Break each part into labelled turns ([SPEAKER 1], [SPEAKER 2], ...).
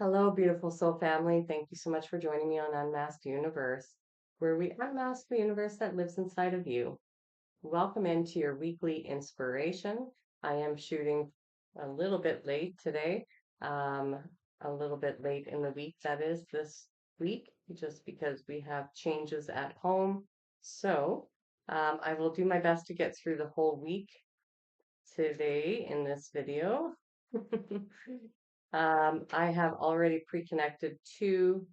[SPEAKER 1] Hello, beautiful soul family. Thank you so much for joining me on Unmasked Universe, where we unmask the universe that lives inside of you. Welcome into your weekly inspiration. I am shooting a little bit late today, um, a little bit late in the week, that is, this week, just because we have changes at home. So, I will do my best to get through the whole week today in this video. I have already pre-connected to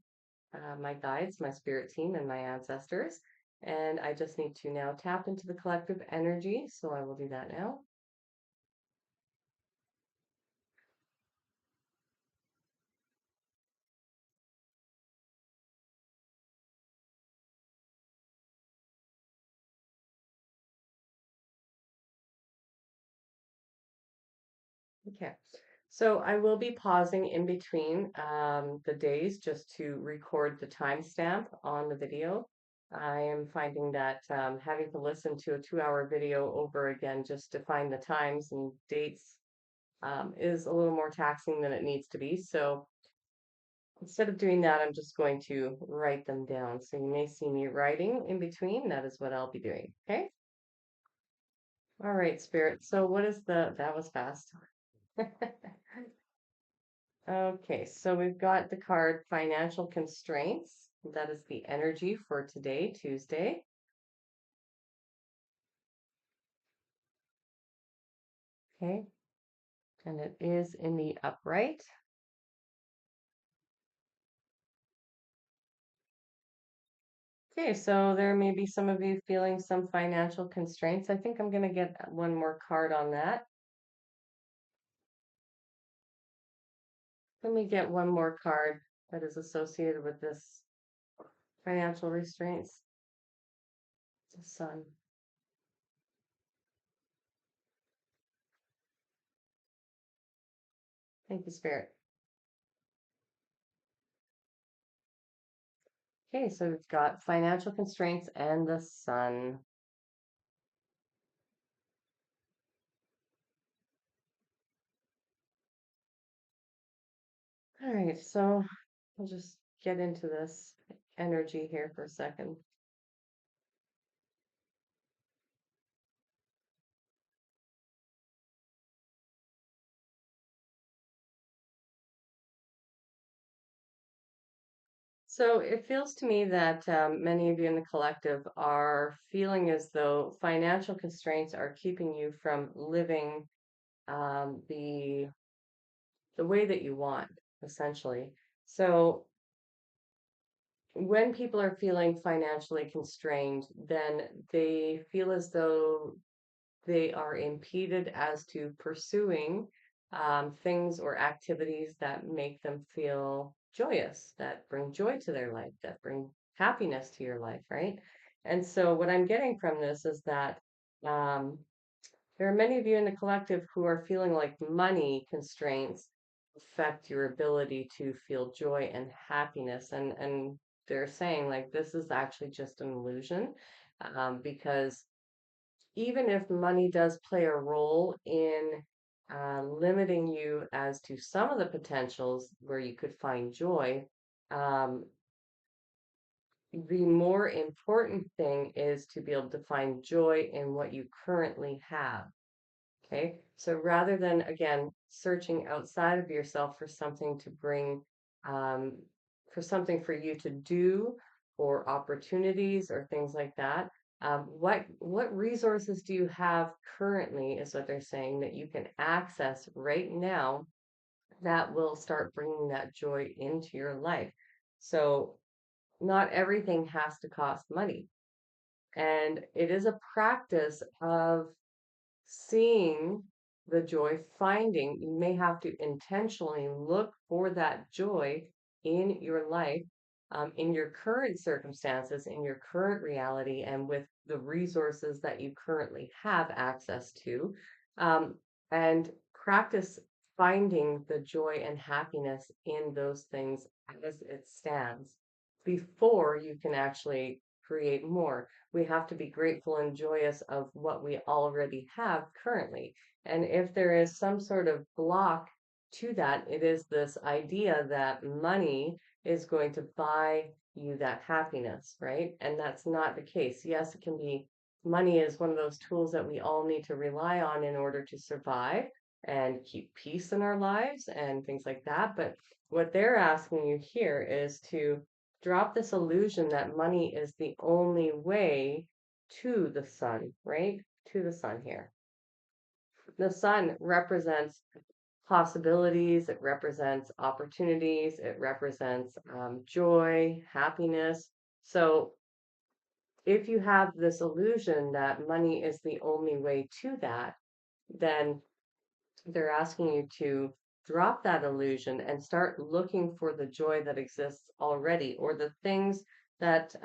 [SPEAKER 1] my guides, my spirit team, and my ancestors, and I just need to now tap into the collective energy, so I will do that now. Okay, so I will be pausing in between the days just to record the timestamp on the video. I am finding that having to listen to a 2-hour video over again just to find the times and dates is a little more taxing than it needs to be. So instead of doing that, I'm just going to write them down. So you may see me writing in between. That is what I'll be doing. Okay. All right, Spirit. So what is that was fast. Okay, so we've got the card Financial Constraints. That is the energy for today, Tuesday. Okay, and it is in the upright. Okay, so there may be some of you feeling some financial constraints. I think I'm going to get one more card on that. Let me get one more card that is associated with this financial restraints. The sun. Thank you, Spirit. Okay, so we've got financial constraints and the sun. All right, so I'll just get into this energy here for a second. So it feels to me that many of you in the collective are feeling as though financial constraints are keeping you from living the way that you want, essentially. So when people are feeling financially constrained, then they feel as though they are impeded as to pursuing things or activities that make them feel joyous, that bring joy to their life, that bring happiness to your life, right? And so, what I'm getting from this is that um, there are many of you in the collective who are feeling like money constraints affect your ability to feel joy and happiness. And they're saying like this is actually just an illusion because even if money does play a role in limiting you as to some of the potentials where you could find joy, um, the more important thing is to be able to find joy in what you currently have. Okay. So rather than, again, searching outside of yourself for something to bring, um, for something for you to do or opportunities or things like that, what resources do you have currently, is what they're saying, that you can access right now that will start bringing that joy into your life. So not everything has to cost money. And it is a practice of seeing the joy, finding, you may have to intentionally look for that joy in your life, in your current circumstances, in your current reality, and with the resources that you currently have access to, um, and practice finding the joy and happiness in those things as it stands before you can actually create more. We have to be grateful and joyous of what we already have currently. And if there is some sort of block to that. It is this idea that money is going to buy you that happiness, right? And that's not the case. Yes, it can be, money is one of those tools that we all need to rely on in order to survive and keep peace in our lives and things like that. But what they're asking you here is to drop this illusion that money is the only way to the sun, right? To the sun here. The sun represents possibilities, it represents opportunities, it represents joy, happiness. So if you have this illusion that money is the only way to that, then they're asking you to drop that illusion and start looking for the joy that exists already, or the things that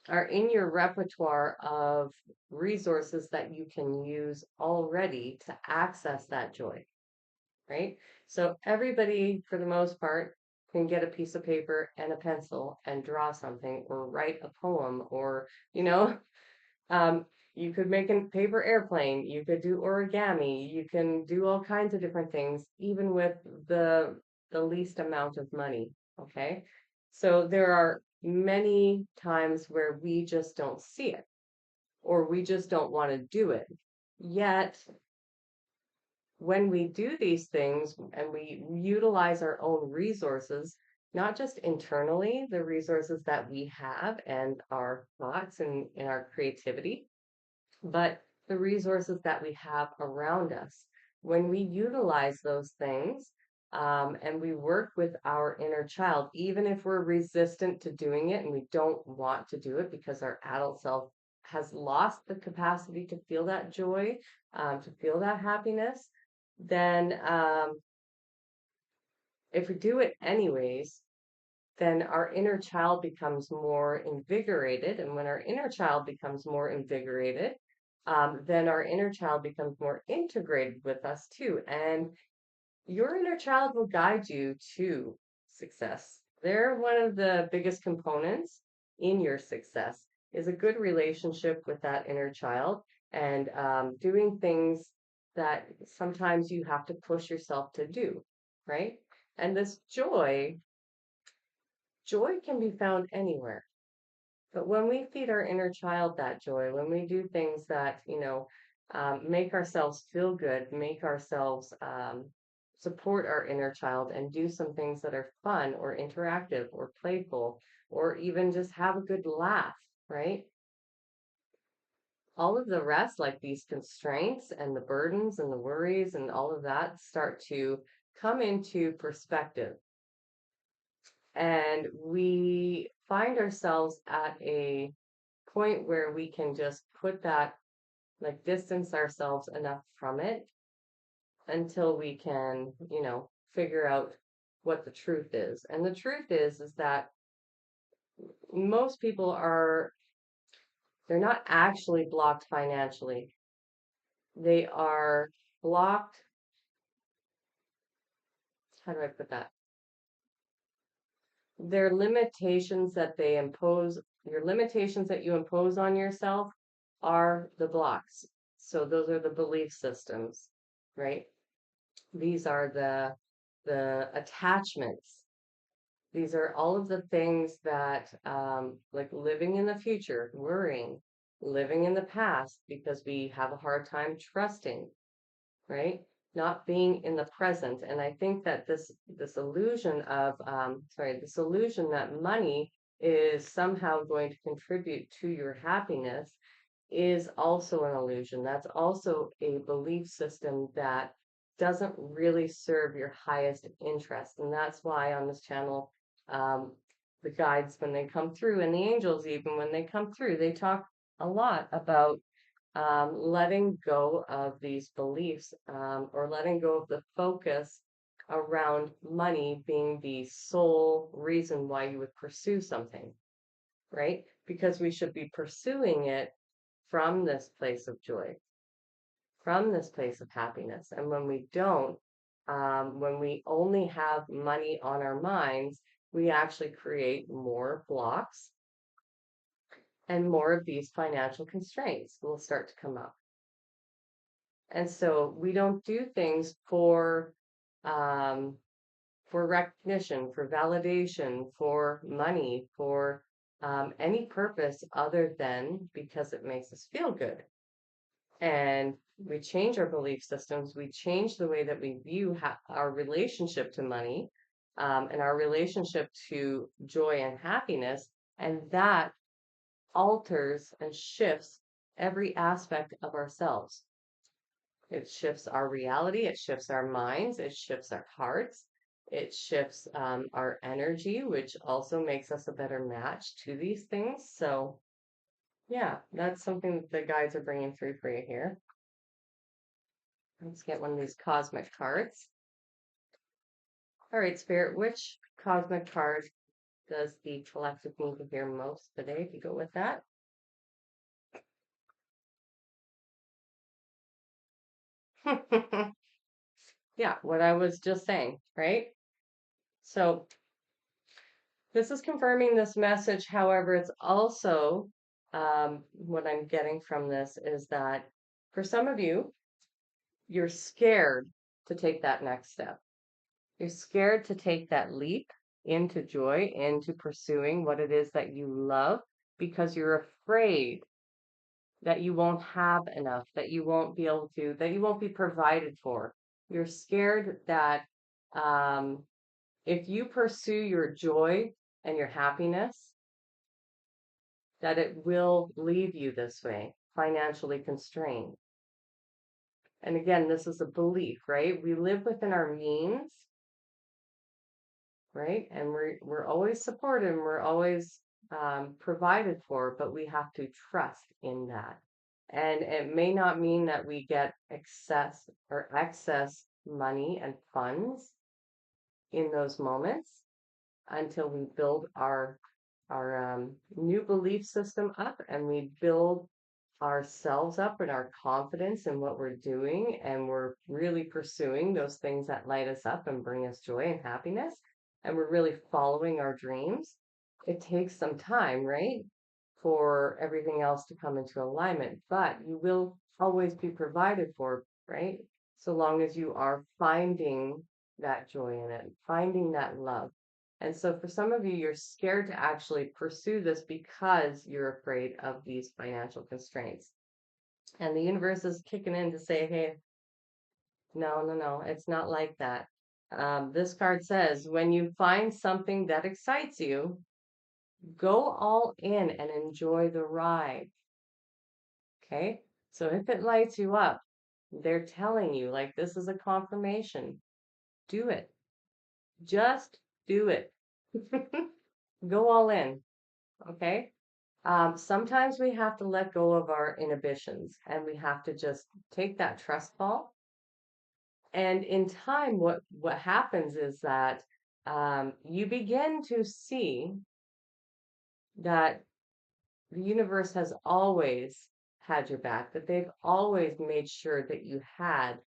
[SPEAKER 1] are in your repertoire of resources that you can use already to access that joy, right? So everybody, for the most part, can get a piece of paper and a pencil and draw something or write a poem or, you know, um, you could make a paper airplane, you could do origami, you can do all kinds of different things, even with the least amount of money. Okay. So there are many times where we just don't see it or we just don't want to do it. Yet when we do these things and we utilize our own resources, not just internally, the resources that we have and our thoughts and our creativity, but the resources that we have around us. When we utilize those things and we work with our inner child, even if we're resistant to doing it and we don't want to do it because our adult self has lost the capacity to feel that joy, to feel that happiness, then if we do it anyways, then our inner child becomes more invigorated. And when our inner child becomes more invigorated, then our inner child becomes more integrated with us too. And your inner child will guide you to success. They're one of the biggest components in your success is a good relationship with that inner child and doing things that sometimes you have to push yourself to do, right? And this joy can be found anywhere. But when we feed our inner child that joy, when we do things that, make ourselves feel good, make ourselves support our inner child and do some things that are fun or interactive or playful, or even just have a good laugh, right? All of the rest, like these constraints and the burdens and the worries and all of that, start to come into perspective. And we find ourselves at a point where we can just put that, like distance ourselves enough from it until we can, figure out what the truth is. And the truth is that most people they're not actually blocked financially. They are blocked, how do I put that? Their limitations that they impose, your limitations that you impose on yourself are the blocks. So those are the belief systems, right? These are the attachments. These are all of the things that, like living in the future, worrying, living in the past because we have a hard time trusting, right? Not being in the present. And I think that this illusion of, this illusion that money is somehow going to contribute to your happiness is also an illusion. That's also a belief system that doesn't really serve your highest interest. And that's why on this channel, the guides, when they come through, and the angels, even when they come through, they talk a lot about letting go of these beliefs or letting go of the focus around money being the sole reason why you would pursue something, right? Because we should be pursuing it from this place of joy, from this place of happiness. And when we don't, when we only have money on our minds, we actually create more blocks and more of these financial constraints will start to come up. And so we don't do things um, for recognition, for validation, for money, for any purpose other than because it makes us feel good. And we change our belief systems, we change the way that we view our relationship to money, and our relationship to joy and happiness, and that alters and shifts every aspect of ourselves. It shifts our reality, it shifts our minds, it shifts our hearts, it shifts our energy, which also makes us a better match to these things. So, yeah, that's something that the guides are bringing through for you here. Let's get one of these cosmic cards. All right, Spirit, which cosmic card does the collective need to hear most today? If you go with that. Yeah, what I was just saying, right? So this is confirming this message. However, it's also what I'm getting from this is that for some of you, you're scared to take that next step. You're scared to take that leap into joy, into pursuing what it is that you love, because you're afraid that you won't have enough, that you won't be able to, that you won't be provided for. You're scared that um, if you pursue your joy and your happiness, that it will leave you this way, financially constrained. And again, this is a belief, right? We live within our means, right? And we're always supported and we're always provided for, but we have to trust in that. And it may not mean that we get excess money and funds in those moments until we build our new belief system up and we build ourselves up and our confidence in what we're doing, and we're really pursuing those things that light us up and bring us joy and happiness, and we're really following our dreams. It takes some time, right, for everything else to come into alignment, but you will always be provided for, right, so long as you are finding that joy in it, finding that love. And so for some of you, you're scared to actually pursue this because you're afraid of these financial constraints. And the universe is kicking in to say, hey, no, no, no, it's not like that. This card says, when you find something that excites you, go all in and enjoy the ride. Okay? So if it lights you up, they're telling you, like, this is a confirmation. Do it. Just do it. Go all in. Okay? Sometimes we have to let go of our inhibitions and we have to just take that trust fall. And in time, what happens is that you begin to see that the universe has always had your back, that they've always made sure that you had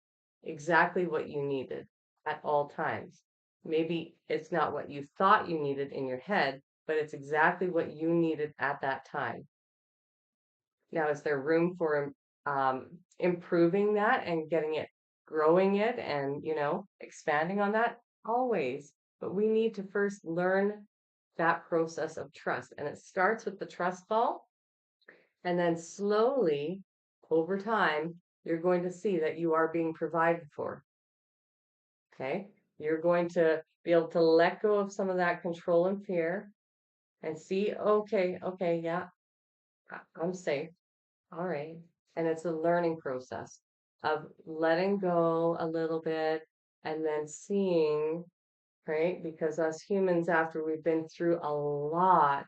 [SPEAKER 1] exactly what you needed at all times. Maybe it's not what you thought you needed in your head, but it's exactly what you needed at that time. Now, is there room for improving that and getting it, growing it, and expanding on that? Always. But we need to first learn that process of trust. And it starts with the trust fall. And then slowly, over time, you're going to see that you are being provided for. Okay? You're going to be able to let go of some of that control and fear and see, okay, okay, yeah, I'm safe. All right. And it's a learning process of letting go a little bit and then seeing, right? Because us humans, after we've been through a lot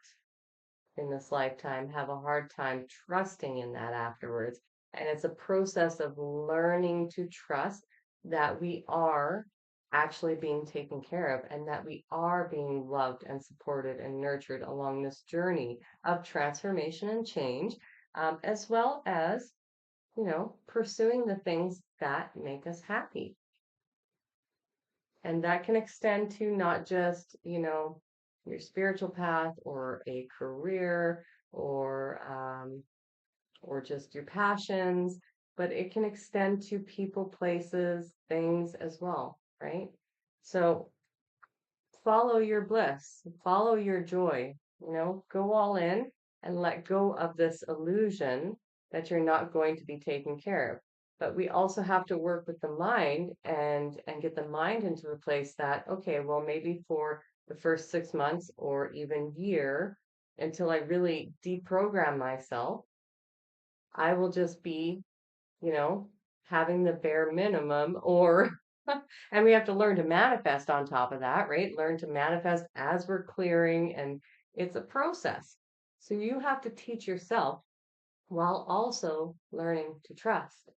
[SPEAKER 1] in this lifetime, have a hard time trusting in that afterwards. And it's a process of learning to trust that we are actually being taken care of and that we are being loved and supported and nurtured along this journey of transformation and change, as well as pursuing the things that make us happy. And that can extend to not just, your spiritual path or a career or just your passions. but it can extend to people, places, things as well, right? So follow your bliss, follow your joy, go all in and let go of this illusion that you're not going to be taken care of. But we also have to work with the mind and get the mind into the place that, okay, well, maybe for the first 6 months or even year, until I really deprogram myself, I will just be, you know, having the bare minimum or and we have to learn to manifest on top of that, right? Learn to manifest as we're clearing and it's a process. So you have to teach yourself while also learning to trust.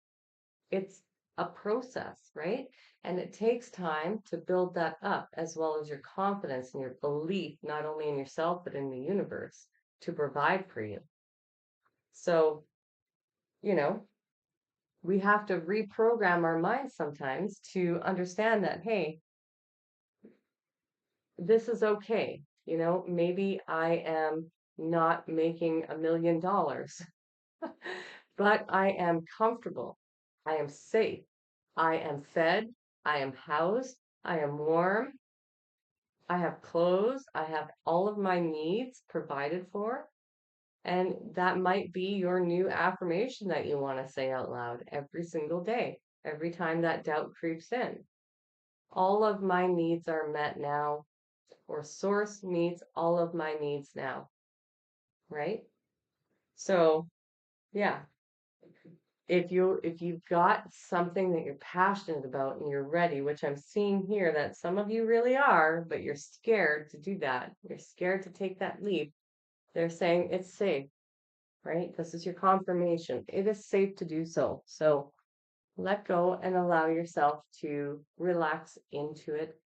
[SPEAKER 1] It's a process, right? And it takes time to build that up as well as your confidence and your belief, not only in yourself, but in the universe to provide for you. So, you know, we have to reprogram our minds sometimes to understand that, hey, this is okay. Maybe I am not making $1 million, but I am comfortable. I am safe. I am fed. I am housed. I am warm. I have clothes. I have all of my needs provided for. And that might be your new affirmation that you want to say out loud every single day, every time that doubt creeps in. All of my needs are met now, or source meets all of my needs now, right? So, yeah, if you've got something that you're passionate about and you're ready, which I'm seeing here that some of you really are, but you're scared to do that. You're scared to take that leap. They're saying it's safe, right? This is your confirmation. It is safe to do so. So, let go and allow yourself to relax into it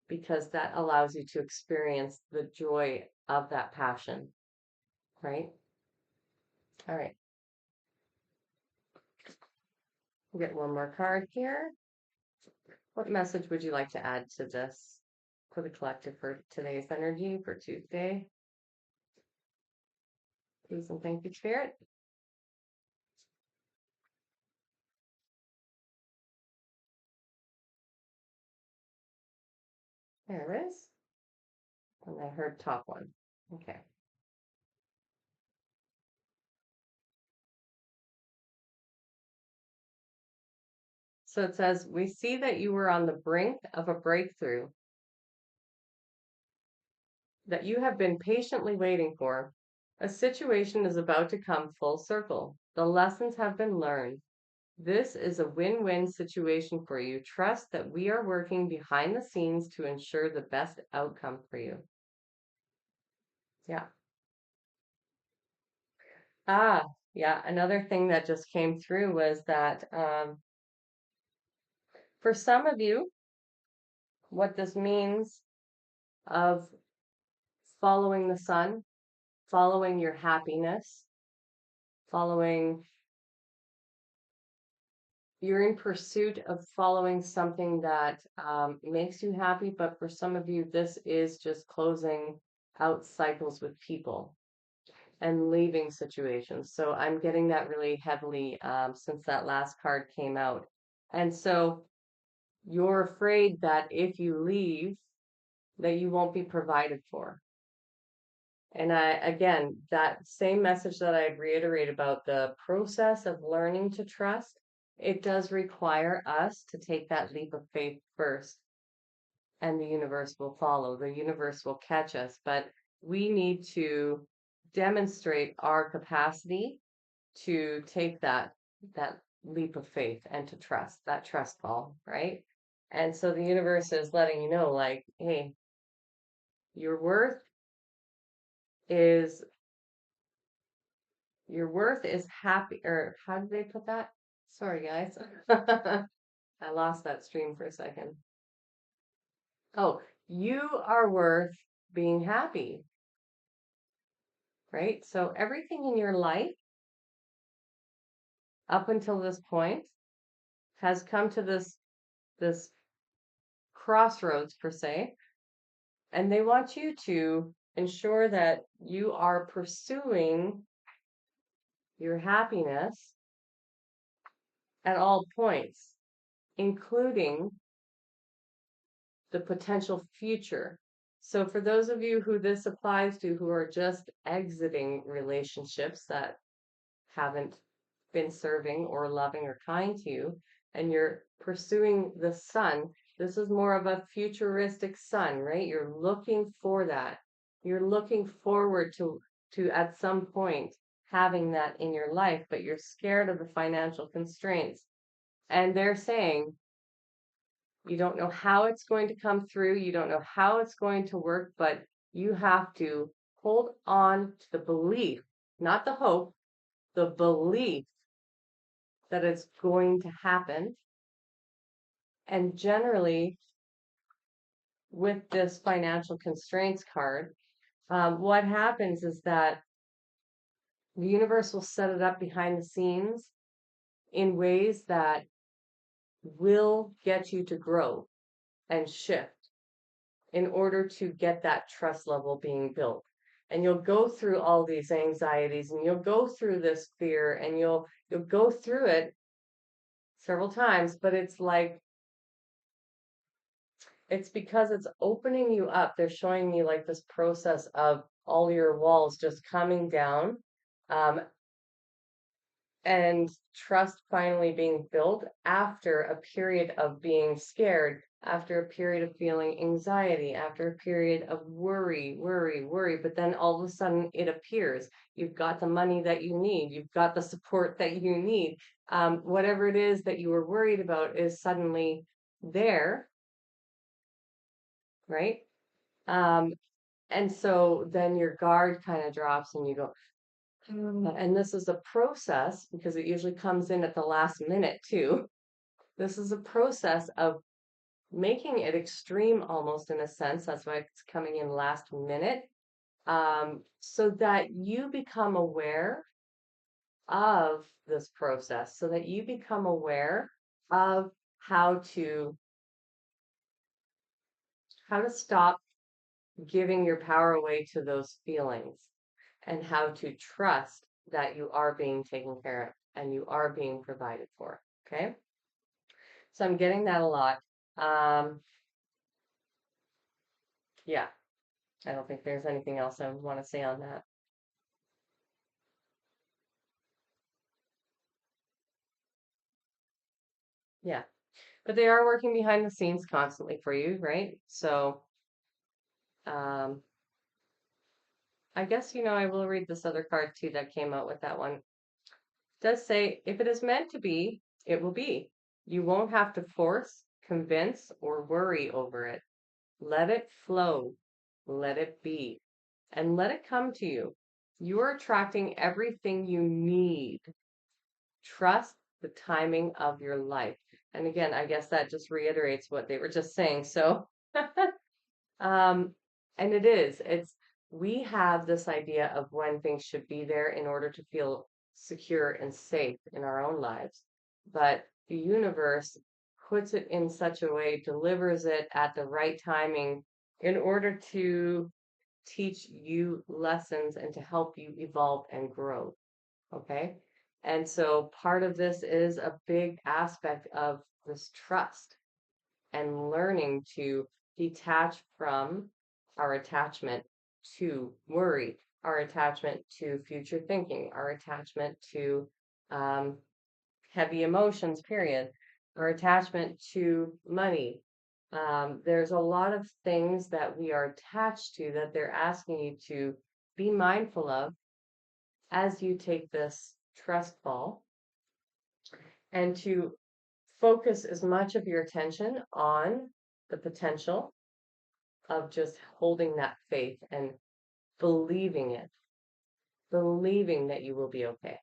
[SPEAKER 1] because that allows you to experience the joy of that passion, right? All right, we'll get one more card here. What message would you like to add to this for the collective for today's energy for Tuesday? Please and thank you, Spirit. There it is. And I heard top one. Okay. So it says, we see that you were on the brink of a breakthrough that you have been patiently waiting for. A situation is about to come full circle. The lessons have been learned. This is a win-win situation for you. Trust that we are working behind the scenes to ensure the best outcome for you. Yeah. Yeah. Another thing that just came through was that for some of you, what this means of following the sun, following your happiness, following, you're in pursuit of following something that makes you happy. But for some of you, this is just closing out cycles with people and leaving situations. So I'm getting that really heavily since that last card came out. And so you're afraid that if you leave, that you won't be provided for. And again, that same message that I reiterate about the process of learning to trust, it does require us to take that leap of faith first, and the universe will follow. The universe will catch us, but we need to demonstrate our capacity to take that leap of faith and to trust that trust fall, right? And so the universe is letting you know, like, hey, your worth is happy, or how did they put that? Sorry, guys. I lost that stream for a second. Oh, you are worth being happy, right? So everything in your life up until this point has come to this crossroads per se, and they want you to ensure that you are pursuing your happiness at all points, including the potential future. So, for those of you who this applies to, who are just exiting relationships that haven't been serving or loving or kind to you, and you're pursuing the sun, this is more of a futuristic sun, right? You're looking for that. You're looking forward to at some point having that in your life, but you're scared of the financial constraints. And they're saying, you don't know how it's going to come through. You don't know how it's going to work, but you have to hold on to the belief, not the hope, the belief that it's going to happen. And generally, with this financial constraints card, what happens is that the universe will set it up behind the scenes in ways that will get you to grow and shift in order to get that trust level being built. And you'll go through all these anxieties and you'll go through this fear and you'll go through it several times, but it's because it's opening you up. They're showing me like this process of all your walls just coming down, um, and trust finally being built after a period of being scared, after a period of feeling anxiety, after a period of worry. But then all of a sudden it appears. You've got the money that you need, you've got the support that you need. Whatever it is that you were worried about is suddenly there, right? Um, and so then your guard kind of drops and you go, and this is a process because it usually comes in at the last minute too. This is a process of making it extreme almost in a sense. That's why it's coming in last minute. So that you become aware of this process, so that you become aware of how to stop giving your power away to those feelings and how to trust that you are being taken care of and you are being provided for. Okay. So I'm getting that a lot. Um, yeah, I don't think there's anything else I want to say on that. Yeah. But they are working behind the scenes constantly for you, right? So, um, I guess, I will read this other card too that came out with that one. It does say, if it is meant to be, it will be. You won't have to force, convince, or worry over it. Let it flow. Let it be. And let it come to you. You are attracting everything you need. Trust the timing of your life. And again, I guess that just reiterates what they were just saying. So, um, and we have this idea of when things should be there in order to feel secure and safe in our own lives. But the universe puts it in such a way, delivers it at the right timing in order to teach you lessons and to help you evolve and grow. Okay. And so part of this is a big aspect of this trust and learning to detach from our attachment to worry, our attachment to future thinking, our attachment to um, heavy emotions, period, our attachment to money. There's a lot of things that we are attached to that they're asking you to be mindful of as you take this trust ball and to focus as much of your attention on the potential of just holding that faith and believing it, believing that you will be okay.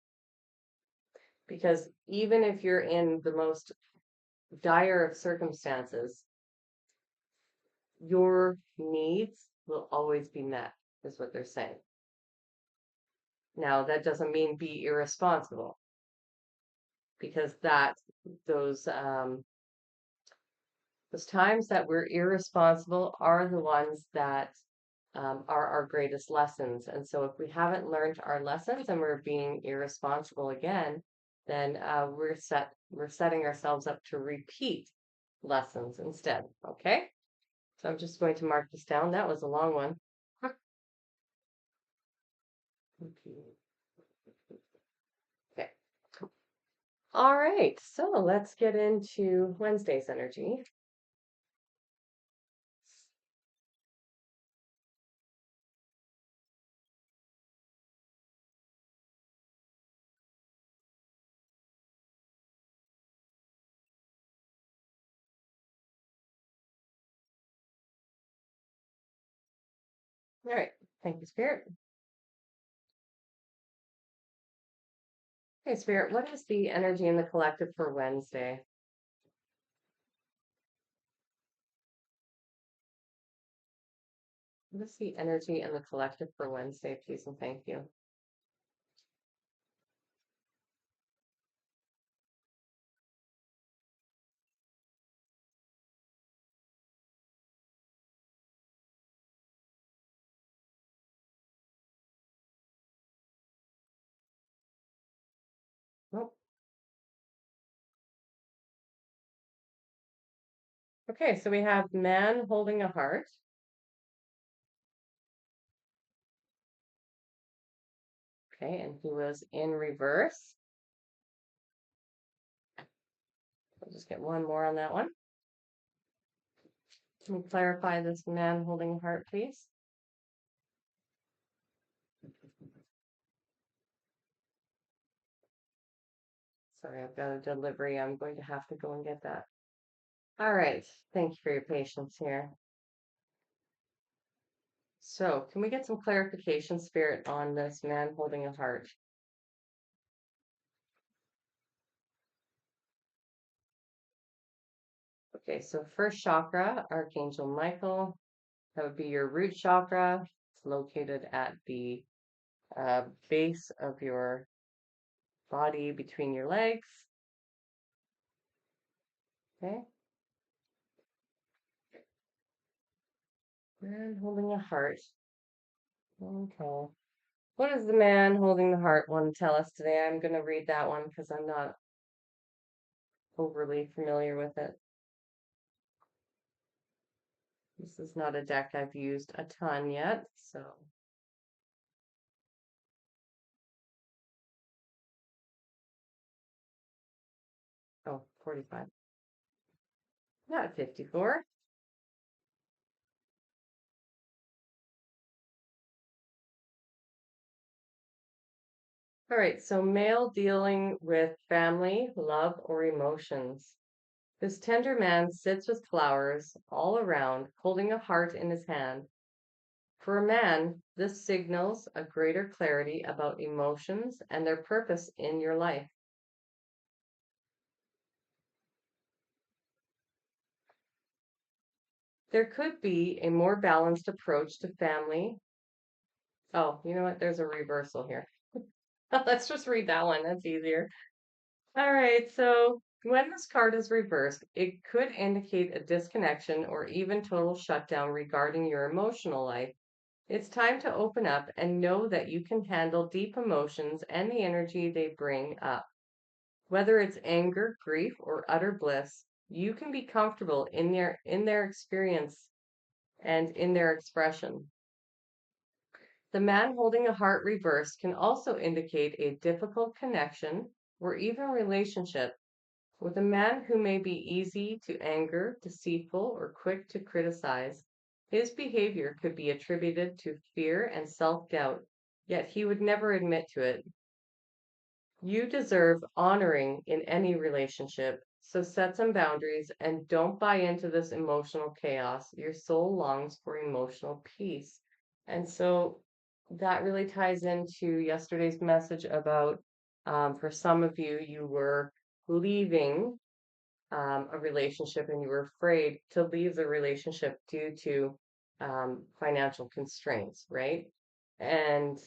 [SPEAKER 1] Because even if you're in the most dire of circumstances, your needs will always be met, is what they're saying. Now, that doesn't mean be irresponsible, because those those times that we're irresponsible are the ones that are our greatest lessons. And so if we haven't learned our lessons and we're being irresponsible again, then we're setting ourselves up to repeat lessons instead. Okay. So I'm just going to mark this down. That was a long one. Okay. All right. So let's get into Wednesday's energy. All right. Thank you, Spirit. Okay, Spirit, what is the energy in the collective for Wednesday? What is the energy in the collective for Wednesday, please and thank you? Nope. Okay, so we have man holding a heart. Okay, and he was in reverse. I'll just get one more on that one. Can you clarify this man holding a heart, please? Sorry, I've got a delivery. I'm going to have to go and get that. All right. Thank you for your patience here. So, can we get some clarification, Spirit, on this man holding a heart? Okay, so first chakra, Archangel Michael, that would be your root chakra. It's located at the base of your body between your legs. Okay. Man holding a heart. Okay. What does the man holding the heart want to tell us today? I'm going to read that one because I'm not overly familiar with it. This is not a deck I've used a ton yet, so. Oh, 45. Not 54. All right, so male dealing with family, love, or emotions. This tender man sits with flowers all around, holding a heart in his hand. For a man, this signals a greater clarity about emotions and their purpose in your life. There could be a more balanced approach to family. Oh, you know what? There's a reversal here. Let's just read that one. That's easier. All right. So when this card is reversed, it could indicate a disconnection or even total shutdown regarding your emotional life. It's time to open up and know that you can handle deep emotions and the energy they bring up. Whether it's anger, grief, or utter bliss, you can be comfortable in their experience and in their expression. The man holding a heart reversed can also indicate a difficult connection or even relationship with a man who may be easy to anger, deceitful, or quick to criticize. His behavior could be attributed to fear and self-doubt, yet he would never admit to it. You deserve honoring in any relationship, so set some boundaries and don't buy into this emotional chaos. Your soul longs for emotional peace. And so that really ties into yesterday's message about, for some of you, you were leaving a relationship and you were afraid to leave the relationship due to financial constraints, right? And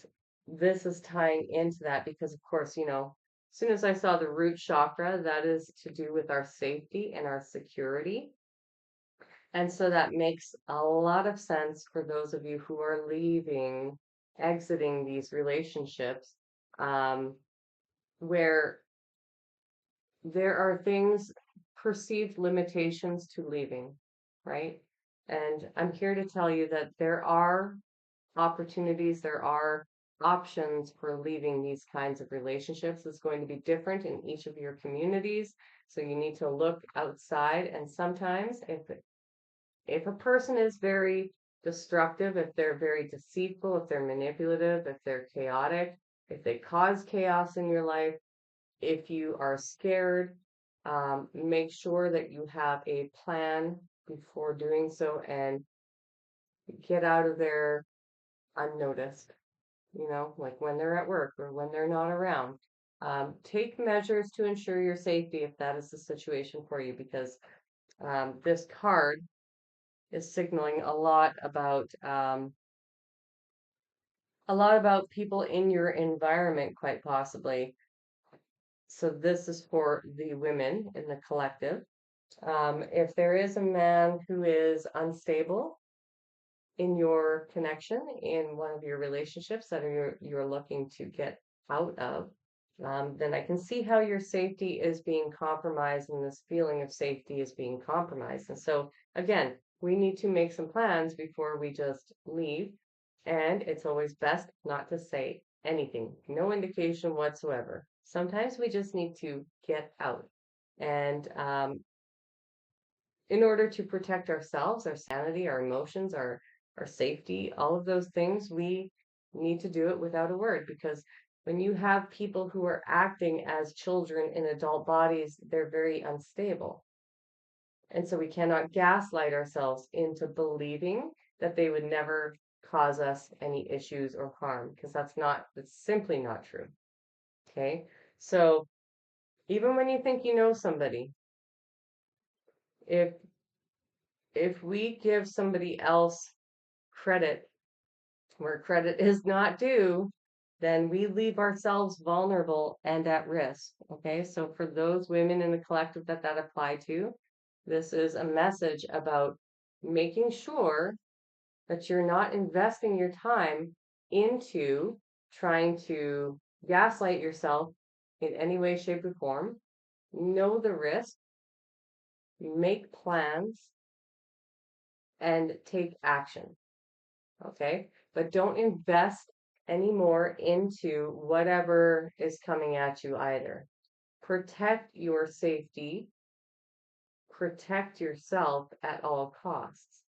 [SPEAKER 1] this is tying into that because, of course, as soon as I saw the root chakra, that is to do with our safety and our security. And so that makes a lot of sense for those of you who are leaving, exiting these relationships, where there are things, perceived limitations to leaving, right? And I'm here to tell you that there are opportunities, there are options for leaving these kinds of relationships. It's going to be different in each of your communities. So you need to look outside. And sometimes if a person is very destructive, if they're very deceitful, if they're manipulative, if they're chaotic, if they cause chaos in your life, if you are scared, make sure that you have a plan before doing so and get out of there unnoticed, like when they're at work or when they're not around. Take measures to ensure your safety if that is the situation for you, because this card is signaling a lot about people in your environment, quite possibly. So this is for the women in the collective. If there is a man who is unstable in your connection, in one of your relationships that you're looking to get out of, then I can see how your safety is being compromised and this feeling of safety is being compromised. And so again, we need to make some plans before we just leave. And it's always best not to say anything, no indication whatsoever. Sometimes we just need to get out. And in order to protect ourselves, our sanity, our emotions, our safety, all of those things, we need to do it without a word, because when you have people who are acting as children in adult bodies, they're very unstable. And so we cannot gaslight ourselves into believing that they would never cause us any issues or harm, because that's simply not true. Okay. So even when you think you know somebody, if if we give somebody else credit where credit is not due, then we leave ourselves vulnerable and at risk. Okay, so for those women in the collective that apply to, this is a message about making sure that you're not investing your time into trying to gaslight yourself in any way, shape, or form. Know the risk, make plans, and take action. Okay, but don't invest any more into whatever is coming at you either. Protect your safety, protect yourself at all costs.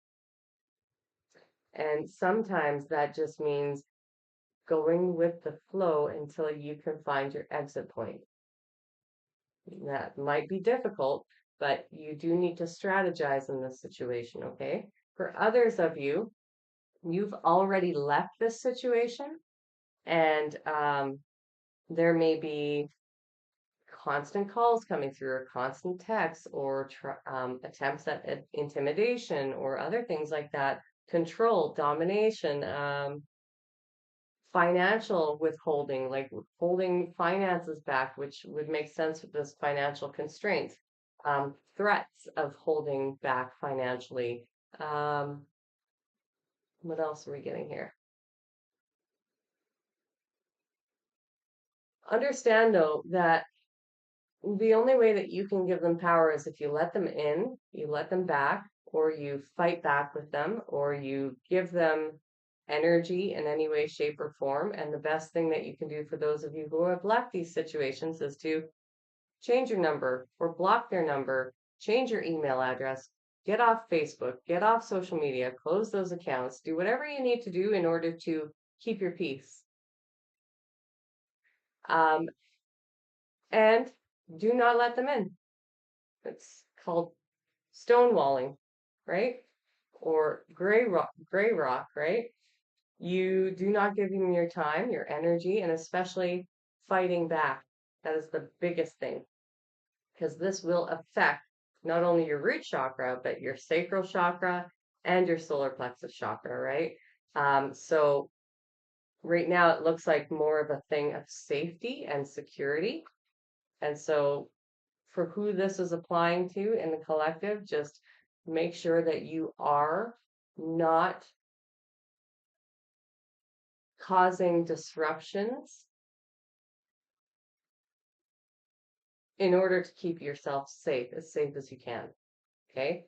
[SPEAKER 1] And sometimes that just means going with the flow until you can find your exit point. That might be difficult, but you do need to strategize in this situation, okay? For others of you, you've already left this situation, and there may be constant calls coming through, or constant texts, or attempts at intimidation, or other things like that, control, domination, financial withholding, like holding finances back, which would make sense with this financial constraints, threats of holding back financially. What else are we getting here? Understand, though, that the only way that you can give them power is if you let them in, you let them back, or you fight back with them, or you give them energy in any way, shape, or form. And the best thing that you can do for those of you who have left these situations is to change your number or block their number, change your email address, get off Facebook, get off social media, close those accounts, do whatever you need to do in order to keep your peace. Um, and do not let them in. It's called stonewalling, right? Or gray rock, right? You do not give them your time, your energy, and especially fighting back. That is the biggest thing, because this will affect not only your root chakra, but your sacral chakra and your solar plexus chakra, right? So right now it looks like more of a thing of safety and security. And so for who this is applying to in the collective, just make sure that you are not causing disruptions in order to keep yourself safe as you can. Okay.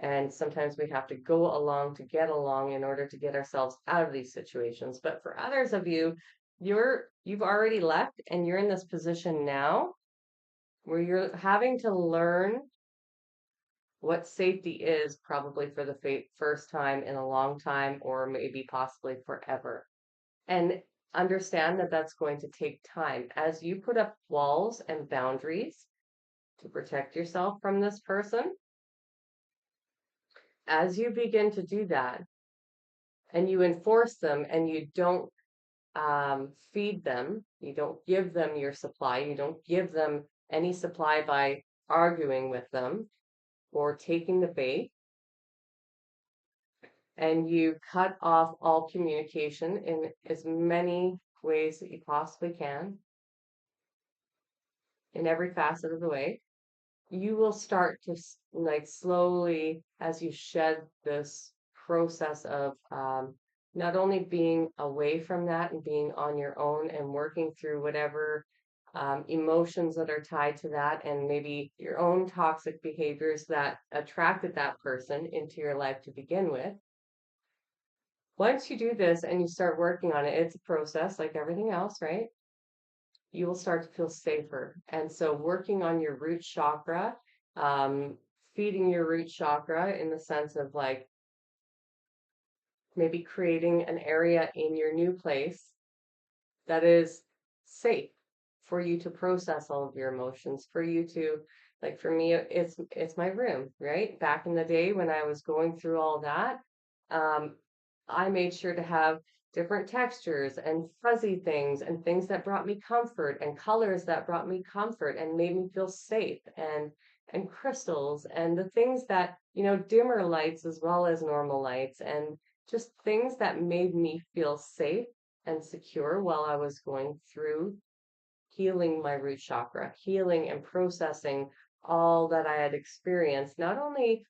[SPEAKER 1] And sometimes we have to go along to get along in order to get ourselves out of these situations. But for others of you, you've already left and you're in this position now where you're having to learn what safety is probably for the first time in a long time, or maybe possibly forever. And understand that that's going to take time as you put up walls and boundaries to protect yourself from this person. As you begin to do that and you enforce them and you don't feed them, you don't give them your supply, you don't give them any supply by arguing with them or taking the bait, and you cut off all communication in as many ways that you possibly can, in every facet of the way, you will start to like slowly, as you shed this process of not only being away from that and being on your own and working through whatever emotions that are tied to that, and maybe your own toxic behaviors that attracted that person into your life to begin with. Once you do this and you start working on it, it's a process like everything else, right? You will start to feel safer. And so, working on your root chakra, um, feeding your root chakra in the sense of like maybe creating an area in your new place that is safe for you to process all of your emotions, for you to, like, for me it's my room, right? Back in the day when I was going through all that, um I made sure to have different textures and fuzzy things and things that brought me comfort and colors that brought me comfort and made me feel safe, and crystals and the things that, dimmer lights as well as normal lights, and just things that made me feel safe and secure while I was going through healing my root chakra, healing and processing all that I had experienced, not only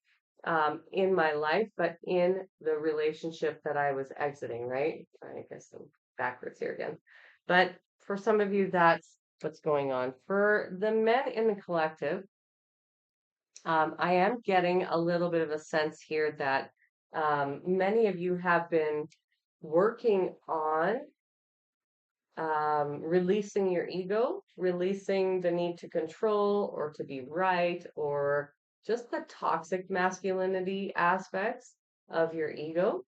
[SPEAKER 1] in my life, but in the relationship that I was exiting, right? I guess I'm backwards here again. But for some of you, that's what's going on. For the men in the collective, I am getting a little bit of a sense here that many of you have been working on releasing your ego, releasing the need to control or to be right, or just the toxic masculinity aspects of your ego,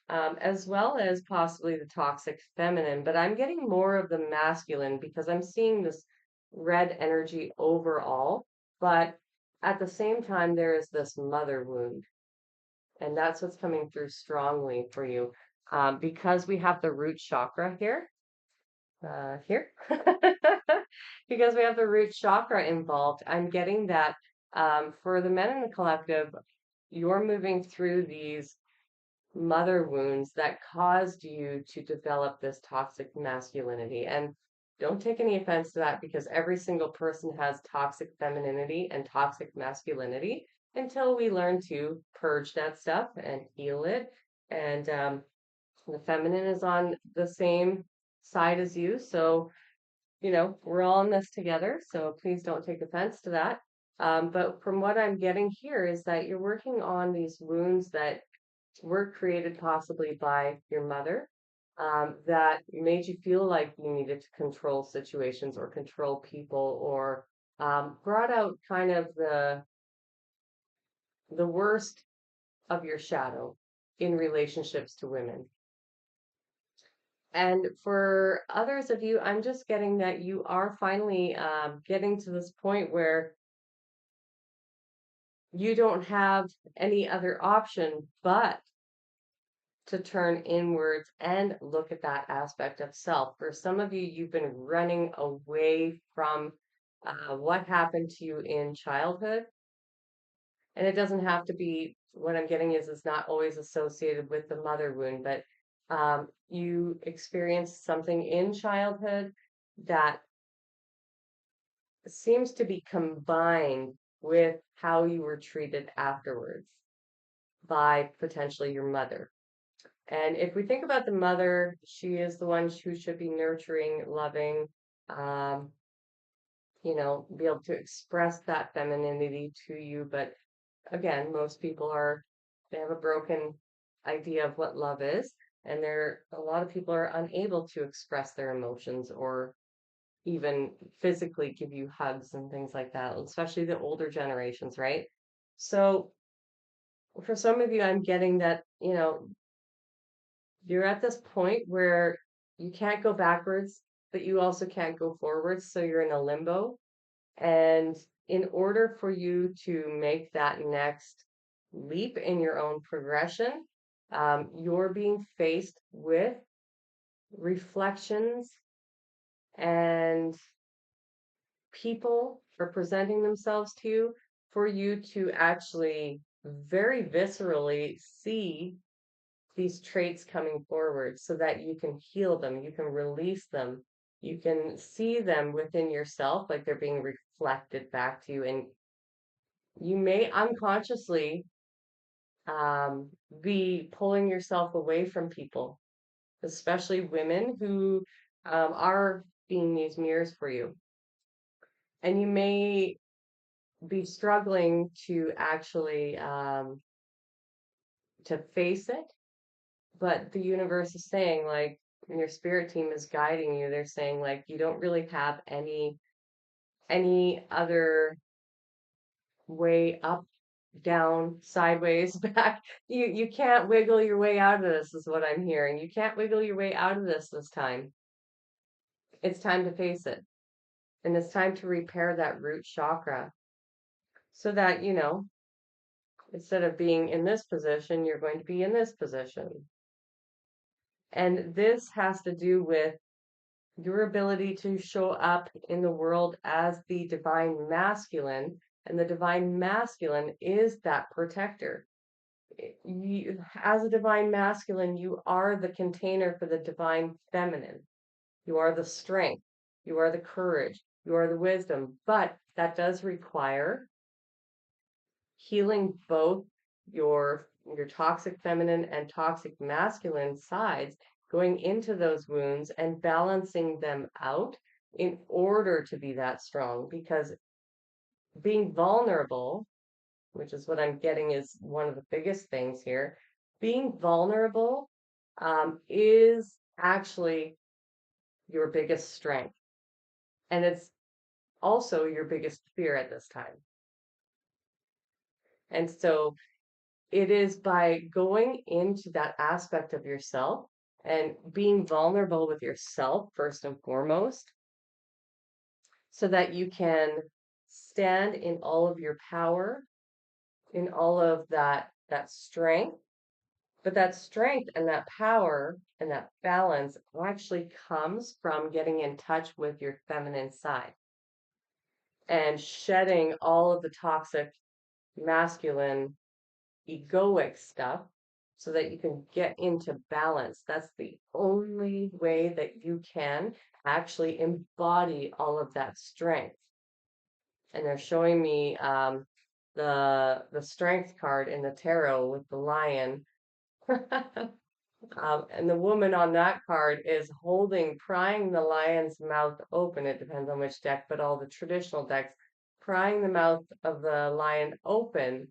[SPEAKER 1] as well as possibly the toxic feminine. But I'm getting more of the masculine because I'm seeing this red energy overall. But at the same time, there is this mother wound, and that's what's coming through strongly for you. Because we have the root chakra here, because we have the root chakra involved. I'm getting that for the men in the collective, you're moving through these mother wounds that caused you to develop this toxic masculinity. And don't take any offense to that, because every single person has toxic femininity and toxic masculinity until we learn to purge that stuff and heal it. And the feminine is on the same side as you. So, we're all in this together. So please don't take offense to that. But from what I'm getting here is that you're working on these wounds that were created possibly by your mother, that made you feel like you needed to control situations or control people, or brought out kind of the worst of your shadow in relationships to women. And for others of you, I'm just getting that you are finally getting to this point where you don't have any other option but to turn inwards and look at that aspect of self. For some of you, you've been running away from what happened to you in childhood. And it doesn't have to be, what I'm getting is it's not always associated with the mother wound, but you experienced something in childhood that seems to be combined with how you were treated afterwards by potentially your mother. And if we think about the mother, she is the one who should be nurturing, loving, um, be able to express that femininity to you. But again, most people they have a broken idea of what love is, and a lot of people are unable to express their emotions or even physically give you hugs and things like that, especially the older generations, right? So for some of you, I'm getting that, you're at this point where you can't go backwards, but you also can't go forwards. So you're in a limbo. And in order for you to make that next leap in your own progression, you're being faced with reflections and people are presenting themselves to you for you to actually very viscerally see these traits coming forward so that you can heal them, you can release them, you can see them within yourself, like they're being reflected back to you. And you may unconsciously um, be pulling yourself away from people, especially women who are being these mirrors for you. And you may be struggling to actually to face it, but the universe is saying, like, and your spirit team is guiding you. They're saying, like, you don't really have any other way up, down, sideways, back. You can't wiggle your way out of this, is what I'm hearing. You can't wiggle your way out of this time. It's time to face it. And it's time to repair that root chakra so that, instead of being in this position, you're going to be in this position. And this has to do with your ability to show up in the world as the divine masculine. And the divine masculine is that protector. As a divine masculine, you are the container for the divine feminine. You are the strength. You are the courage. You are the wisdom. But that does require healing both your toxic feminine and toxic masculine sides, going into those wounds and balancing them out in order to be that strong. Because being vulnerable, which is what I'm getting is one of the biggest things here, being vulnerable is actually your biggest strength. And it's also your biggest fear at this time. And so it is by going into that aspect of yourself and being vulnerable with yourself first and foremost, so that you can stand in all of your power, in all of that strength. But that strength and that power and that balance actually comes from getting in touch with your feminine side and shedding all of the toxic masculine egoic stuff so that you can get into balance. That's the only way that you can actually embody all of that strength. And they're showing me the strength card in the tarot with the lion. And the woman on that card is prying the lion's mouth open. It depends on which deck, but all the traditional decks, prying the mouth of the lion open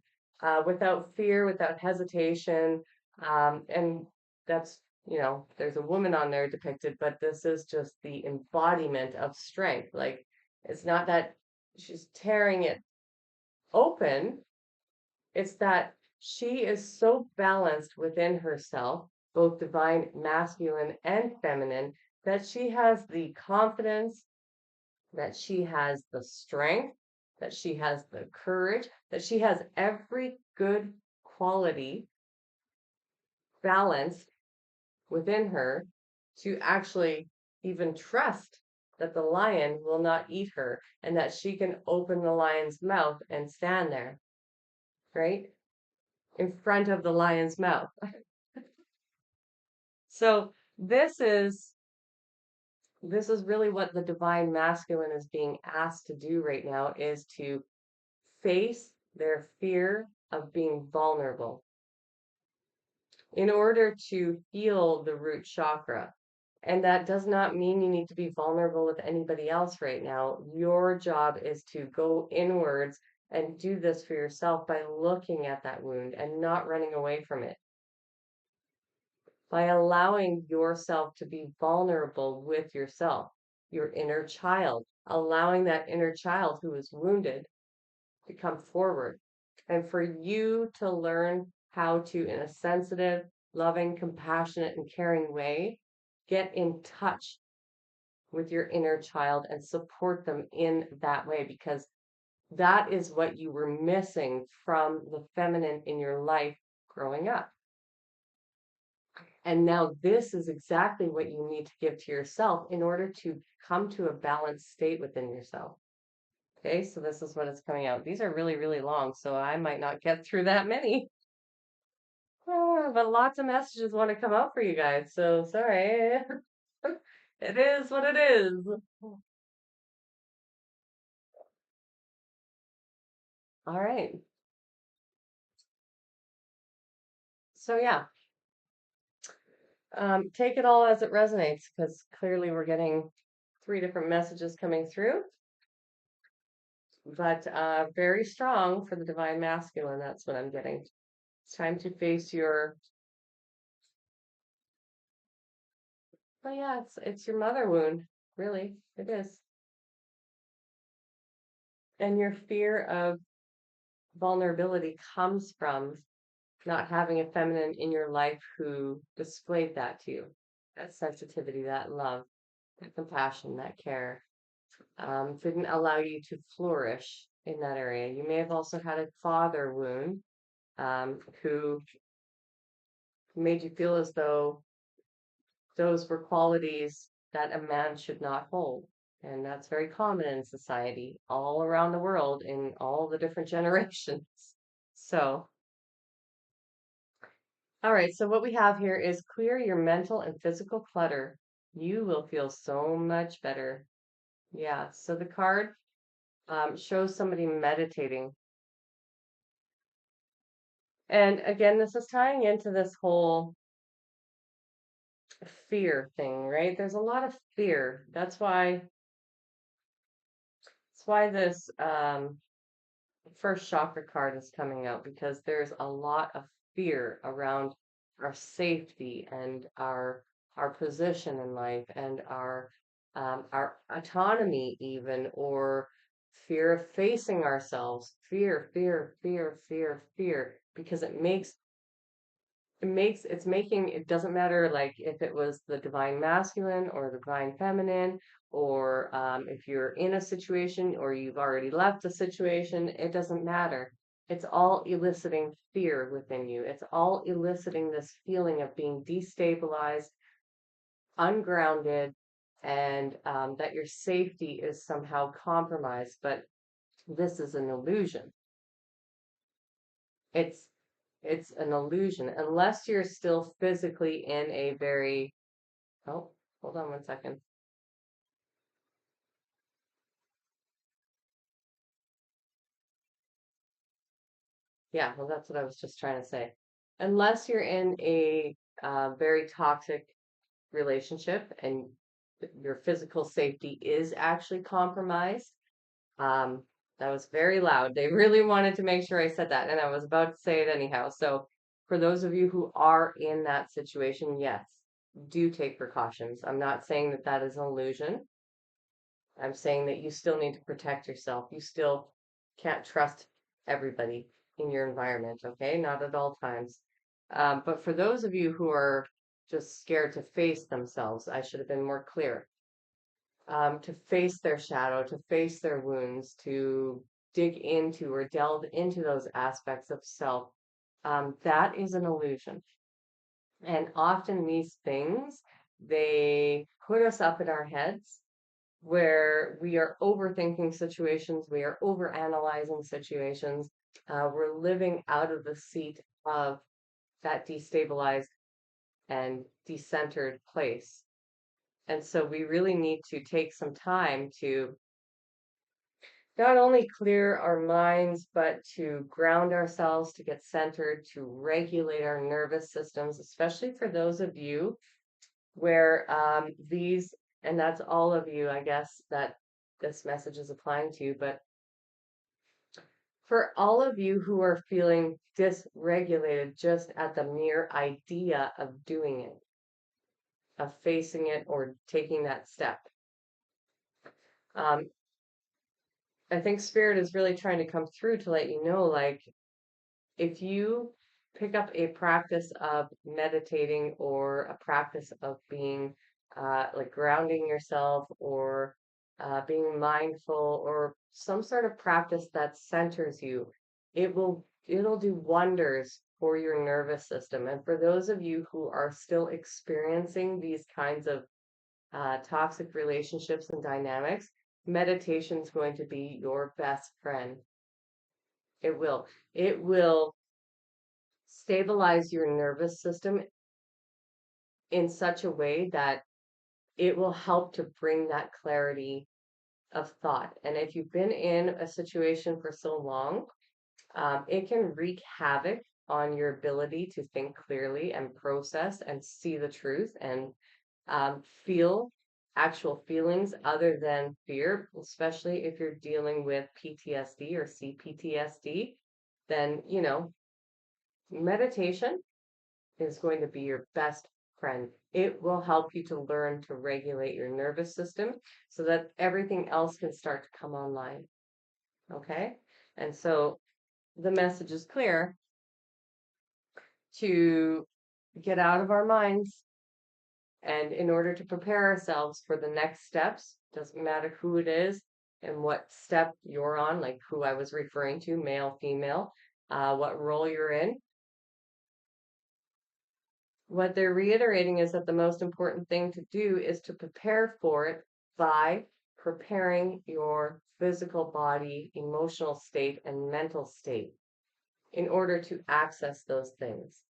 [SPEAKER 1] without fear, without hesitation. And that's, there's a woman on there depicted, but this is just the embodiment of strength. Like, it's not that she's tearing it open, it's that she is so balanced within herself, both divine, masculine, and feminine, that she has the confidence, that she has the strength, that she has the courage, that she has every good quality balanced within her to actually even trust that the lion will not eat her and that she can open the lion's mouth and stand there, right? In front of the lion's mouth. So this is really what the divine masculine is being asked to do right now, is to face their fear of being vulnerable in order to heal the root chakra. And that does not mean you need to be vulnerable with anybody else right now. Your job is to go inwards and do this for yourself by looking at that wound and not running away from it, by allowing yourself to be vulnerable with yourself, your inner child, allowing that inner child who is wounded to come forward and for you to learn how to, in a sensitive, loving, compassionate, and caring way, get in touch with your inner child and support them in that way, because that is what you were missing from the feminine in your life growing up. And now this is exactly what you need to give to yourself in order to come to a balanced state within yourself. Okay, so this is what is coming out. These are really, really long, so I might not get through that many. But lots of messages want to come out for you guys, so sorry. It is what it is. All right. So yeah, take it all as it resonates, because clearly we're getting three different messages coming through, but very strong for the divine masculine. That's what I'm getting. It's time to face your, oh yeah, it's your mother wound, really. It is. And your fear of vulnerability comes from not having a feminine in your life who displayed that to you. That sensitivity, that love, that compassion, that care, didn't allow you to flourish in that area. You may have also had a father wound, who made you feel as though those were qualities that a man should not hold. And that's very common in society all around the world in all the different generations. So, all right, so what we have here is clear your mental and physical clutter. You will feel so much better. Yeah, so the card shows somebody meditating. And again, this is tying into this whole fear thing, right? There's a lot of fear. That's why this first chakra card is coming out, because there's a lot of fear around our safety and our position in life and our autonomy even, or fear of facing ourselves. Fear, fear, fear, fear, fear, because it's making, it doesn't matter like if it was the divine masculine or the divine feminine, or if you're in a situation or you've already left a situation, it doesn't matter. It's all eliciting fear within you. It's all eliciting this feeling of being destabilized, ungrounded, and that your safety is somehow compromised. But this is an illusion. It's it's an illusion unless you're still physically in a very, oh, hold on one second. Yeah, well, that's what I was just trying to say. Unless you're in a very toxic relationship and your physical safety is actually compromised. Um, that was very loud. They really wanted to make sure I said that, and I was about to say it anyhow. So, for those of you who are in that situation, yes, do take precautions. I'm not saying that that is an illusion. I'm saying that you still need to protect yourself. You still can't trust everybody in your environment, okay? Not at all times. But for those of you who are just scared to face themselves, I should have been more clear. To face their shadow, to face their wounds, to dig into or delve into those aspects of self, that is an illusion. And often these things, they put us up in our heads where we are overthinking situations, we are overanalyzing situations, we're living out of the seat of that destabilized and decentered place. And so we really need to take some time to not only clear our minds, but to ground ourselves, to get centered, to regulate our nervous systems, especially for those of you where and that's all of you, I guess, that this message is applying to, but for all of you who are feeling dysregulated just at the mere idea of doing it, of facing it or taking that step. Um, I think Spirit is really trying to come through to let you know, like, if you pick up a practice of meditating or a practice of being like grounding yourself or being mindful or some sort of practice that centers you, it'll do wonders for your nervous system. And for those of you who are still experiencing these kinds of toxic relationships and dynamics, meditation is going to be your best friend. It will. It will stabilize your nervous system in such a way that it will help to bring that clarity of thought. And if you've been in a situation for so long, it can wreak havoc on your ability to think clearly and process and see the truth and feel actual feelings other than fear, especially if you're dealing with PTSD or CPTSD, then, meditation is going to be your best friend. It will help you to learn to regulate your nervous system so that everything else can start to come online. Okay? And so the message is clear to get out of our minds. And in order to prepare ourselves for the next steps, doesn't matter who it is and what step you're on, like who I was referring to, male, female, what role you're in, what they're reiterating is that the most important thing to do is to prepare for it by preparing your physical body, emotional state, and mental state in order to access those things,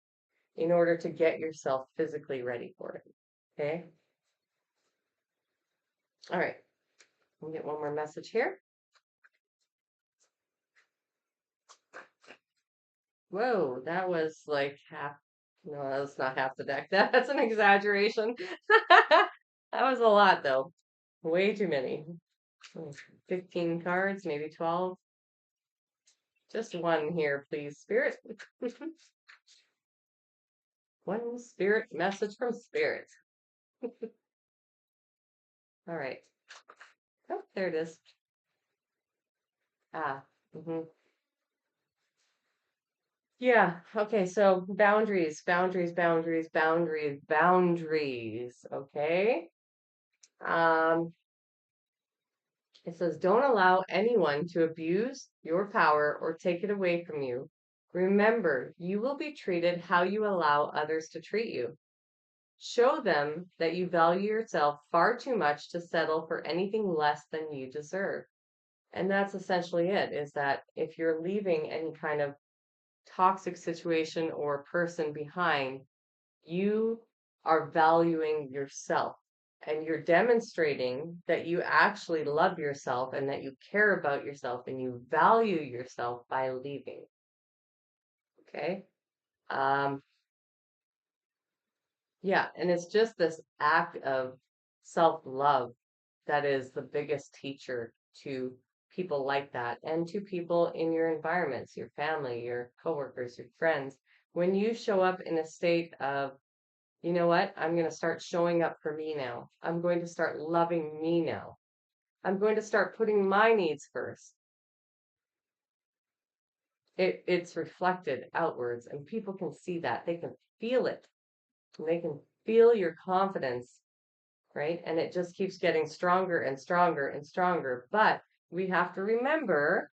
[SPEAKER 1] in order to get yourself physically ready for it. Okay? All right. We'll get one more message here. Whoa, that was like half. No, that's not half the deck. That's an exaggeration. That was a lot, though. Way too many. 15 cards, maybe 12. Just one here, please, Spirit. One Spirit message from Spirit. All right. Oh, there it is. Ah. Yeah. Okay. So boundaries, boundaries, boundaries, boundaries, boundaries. Okay. Um, it says, don't allow anyone to abuse your power or take it away from you. Remember, you will be treated how you allow others to treat you. Show them that you value yourself far too much to settle for anything less than you deserve. And that's essentially it, is that if you're leaving any kind of toxic situation or person behind, you are valuing yourself and you're demonstrating that you actually love yourself and that you care about yourself and you value yourself by leaving. Okay. Um, yeah. And it's just this act of self-love that is the biggest teacher to people like that and to people in your environments, your family, your coworkers, your friends. When you show up in a state of, you know what, I'm going to start showing up for me now. I'm going to start loving me now. I'm going to start putting my needs first. It's reflected outwards and people can see that. They can feel it. And they can feel your confidence, right? And it just keeps getting stronger and stronger and stronger. But we have to remember,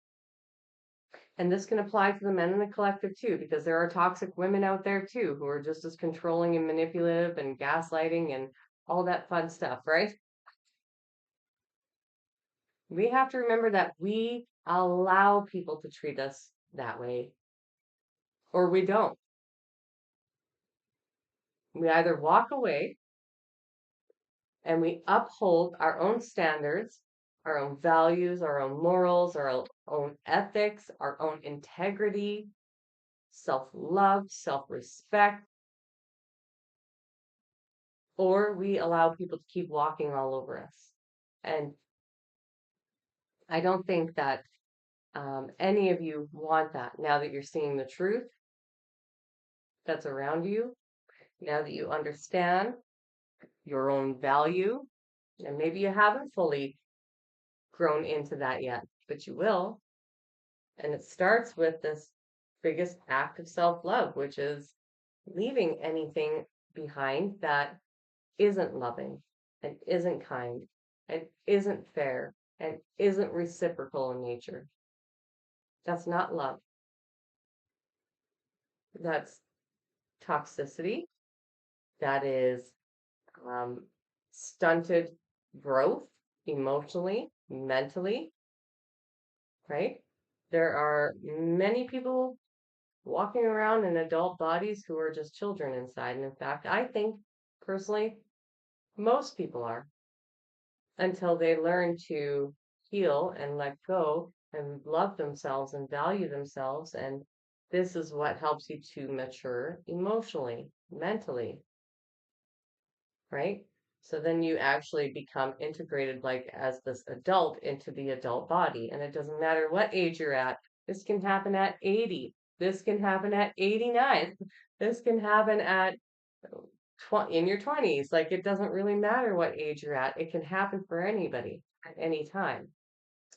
[SPEAKER 1] and this can apply to the men in the collective too, because there are toxic women out there too who are just as controlling and manipulative and gaslighting and all that fun stuff, right? We have to remember that we allow people to treat us that way or we don't. We either walk away and we uphold our own standards, our own values, our own morals, our own ethics, our own integrity, self love, self respect, or we allow people to keep walking all over us. And I don't think that any of you want that now that you're seeing the truth that's around you, now that you understand your own value, and maybe you haven't fully grown into that yet, but you will. And it starts with this biggest act of self love, which is leaving anything behind that isn't loving and isn't kind and isn't fair and isn't reciprocal in nature. That's not love. That's toxicity. That is um, stunted growth emotionally, mentally, right? There are many people walking around in adult bodies who are just children inside. And in fact, I think personally, most people are until they learn to heal and let go and love themselves and value themselves. And this is what helps you to mature emotionally, mentally, right? So then you actually become integrated, like as this adult, into the adult body. And it doesn't matter what age you're at. This can happen at 80. This can happen at 89. This can happen at in your 20s. Like it doesn't really matter what age you're at. It can happen for anybody at any time.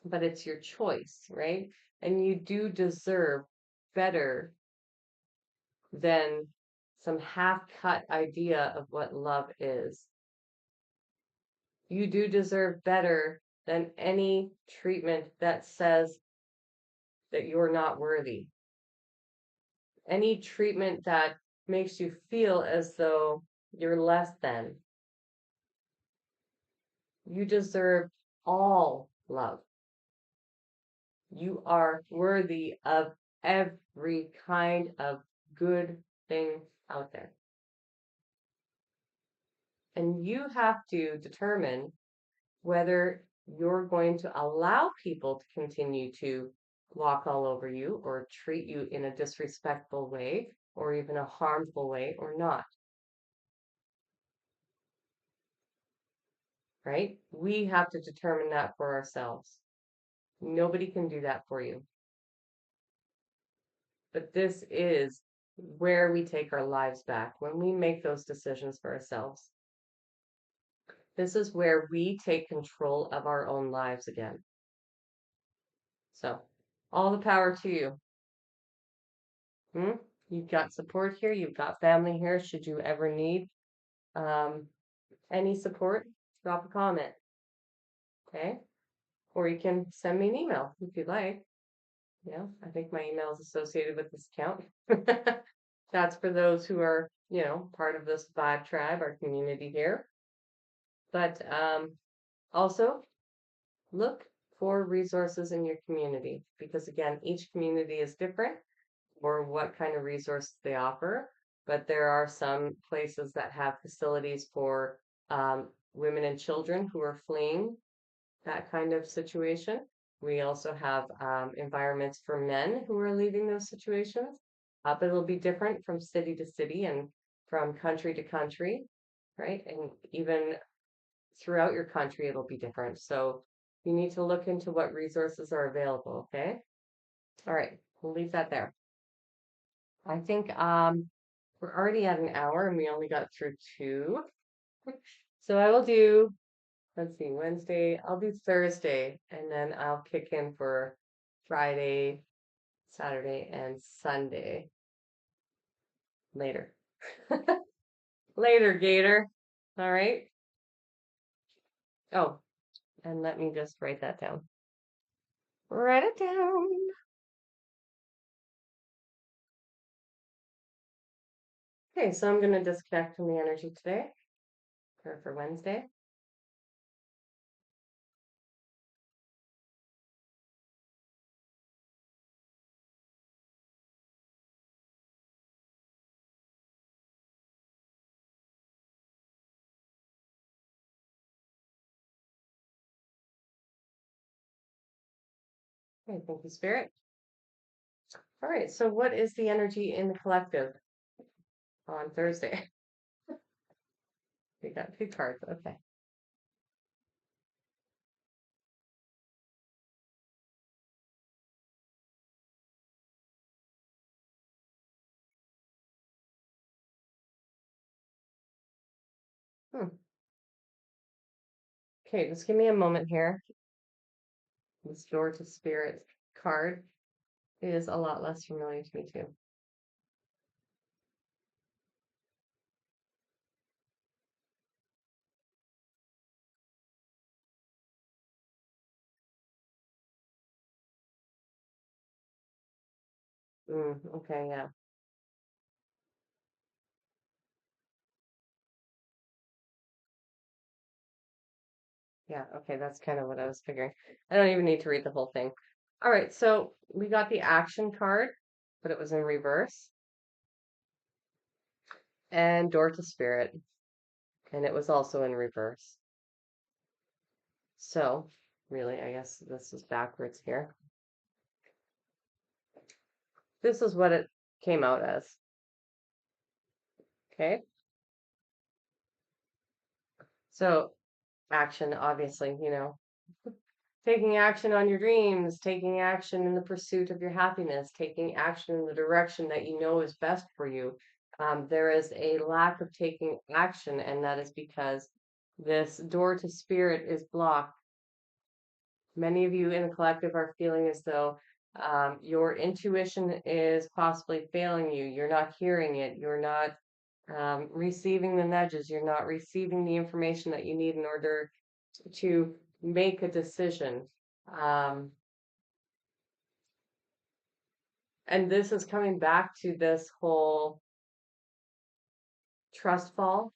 [SPEAKER 1] But it's your choice, right? And you do deserve better than some half-cut idea of what love is. You do deserve better than any treatment that says that you're not worthy. Any treatment that makes you feel as though you're less than. You deserve all love. You are worthy of every kind of good thing out there. And you have to determine whether you're going to allow people to continue to walk all over you or treat you in a disrespectful way or even a harmful way or not, right? We have to determine that for ourselves. Nobody can do that for you. But this is where we take our lives back when we make those decisions for ourselves. This is where we take control of our own lives again. So, all the power to you. Hmm? You've got support here. You've got family here. Should you ever need um, any support, drop a comment. Okay? Or you can send me an email if you'd like. Yeah, I think my email is associated with this account. That's for those who are, part of this vibe tribe, our community here. But also look for resources in your community because, again, each community is different or what kind of resources they offer. But there are some places that have facilities for women and children who are fleeing that kind of situation. We also have environments for men who are leaving those situations. But it'll be different from city to city and from country to country, right? And even throughout your country, it'll be different. So you need to look into what resources are available, okay? All right, we'll leave that there. I think we're already at an hour and we only got through two. So I will do, let's see, Wednesday, I'll do Thursday, and then I'll kick in for Friday, Saturday, and Sunday later. Later, Gator. All right. Oh, and let me just write that down. Write it down. Okay, so I'm going to disconnect from the energy today or for Wednesday. Okay, thank you, Spirit. All right, so what is the energy in the collective on Thursday? We got got two cards. Okay. Hmm. Okay, just give me a moment here. This Door to Spirit card is a lot less familiar to me too. Okay, yeah. Yeah, okay, that's kind of what I was figuring. I don't even need to read the whole thing. All right, so we got the action card, but it was in reverse, and Door to Spirit, and it was also in reverse. So, really, I guess this is backwards here. This is what it came out as. Okay, so action, obviously, taking action on your dreams, taking action in the pursuit of your happiness, taking action in the direction that you know is best for you. There is a lack of taking action, and that is because this door to spirit is blocked. Many of you in the collective are feeling as though your intuition is possibly failing you. You're not hearing it. You're not receiving the nudges. You're not receiving the information that you need in order to make a decision. Um, and this is coming back to this whole trust fall,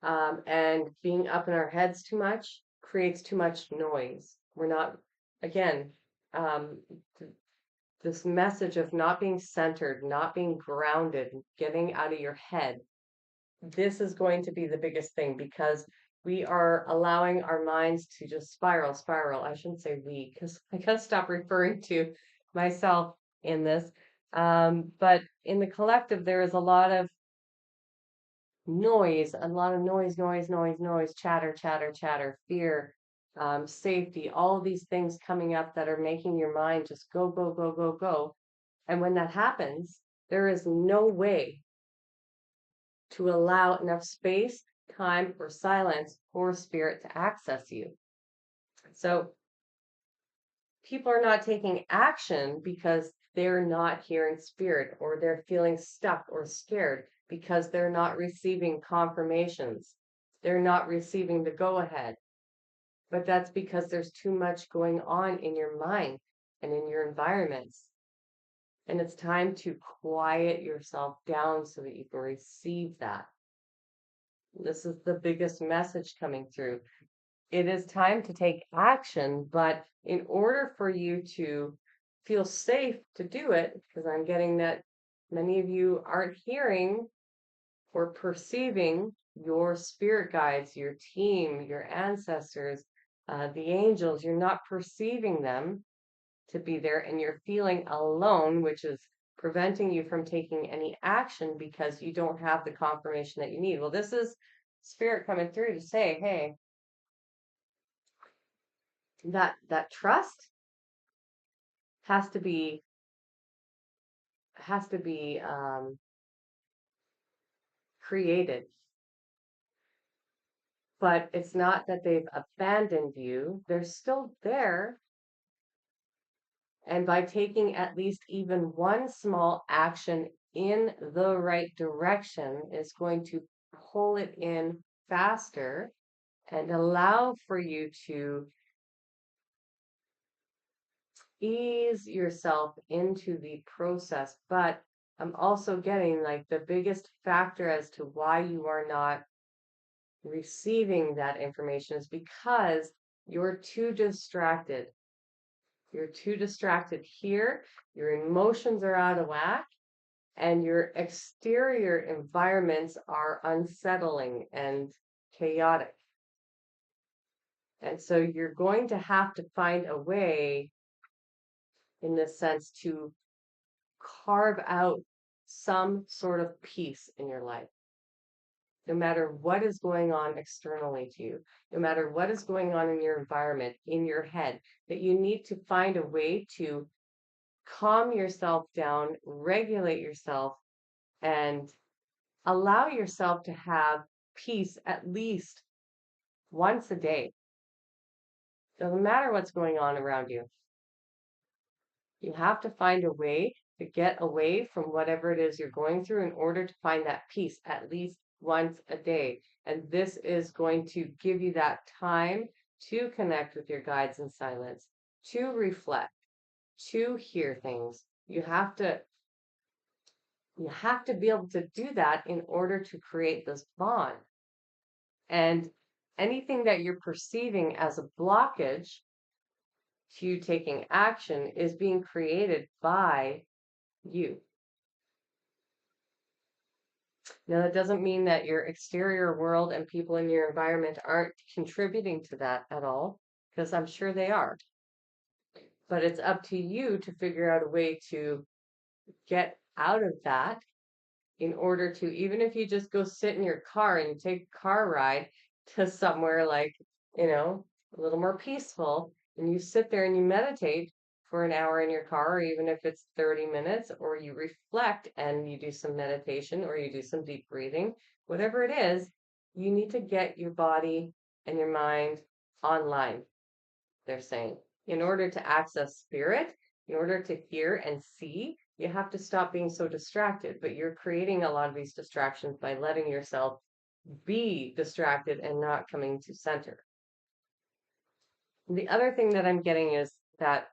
[SPEAKER 1] and being up in our heads too much creates too much noise. We're not, again, um, th- this message of not being centered, not being grounded, getting out of your head. This is going to be the biggest thing because we are allowing our minds to just spiral. I shouldn't say we, because I gotta stop referring to myself in this. But in the collective, there is a lot of noise, noise, chatter, fear, safety, all these things coming up that are making your mind just go. And when that happens, there is no way to allow enough space, time, or silence for spirit to access you. So people are not taking action because they're not hearing spirit or they're feeling stuck or scared because they're not receiving confirmations. They're not receiving the go ahead. But that's because there's too much going on in your mind and in your environments. And it's time to quiet yourself down so that you can receive that. This is the biggest message coming through. It is time to take action, but in order for you to feel safe to do it, because I'm getting that many of you aren't hearing or perceiving your spirit guides, your team, your ancestors, the angels, you're not perceiving them to be there, and you're feeling alone, which is preventing you from taking any action because you don't have the confirmation that you need. Well, this is spirit coming through to say, hey, that trust has to be has to be created, but it's not that they've abandoned you. They're still there, and by taking at least even one small action in the right direction is going to pull it in faster and allow for you to ease yourself into the process. But I'm also getting like the biggest factor as to why you are not receiving that information is because you're too distracted. You're too distracted here. Your emotions are out of whack, and your exterior environments are unsettling and chaotic. And so you're going to have to find a way, in this sense, to carve out some sort of peace in your life. no matter what is going on externally to you, no matter what is going on in your environment, in your head, that you need to find a way to calm yourself down, regulate yourself, and allow yourself to have peace at least once a day. Doesn't matter what's going on around you. You have to find a way to get away from whatever it is you're going through in order to find that peace at least once a day. And this is going to give you that time to connect with your guides in silence, to reflect, to hear things. You have to be able to do that in order to create this bond. And anything that you're perceiving as a blockage to taking action is being created by you. Now, that doesn't mean that your exterior world and people in your environment aren't contributing to that at all, because I'm sure they are. But it's up to you to figure out a way to get out of that in order to, even if you just go sit in your car and you take a car ride to somewhere like, a little more peaceful, and you sit there and you meditate for an hour in your car, or even if it's 30 minutes, or you reflect and you do some meditation or you do some deep breathing, whatever it is, you need to get your body and your mind online, they're saying. In order to access spirit, in order to hear and see, you have to stop being so distracted. But you're creating a lot of these distractions by letting yourself be distracted and not coming to center. The other thing that I'm getting is that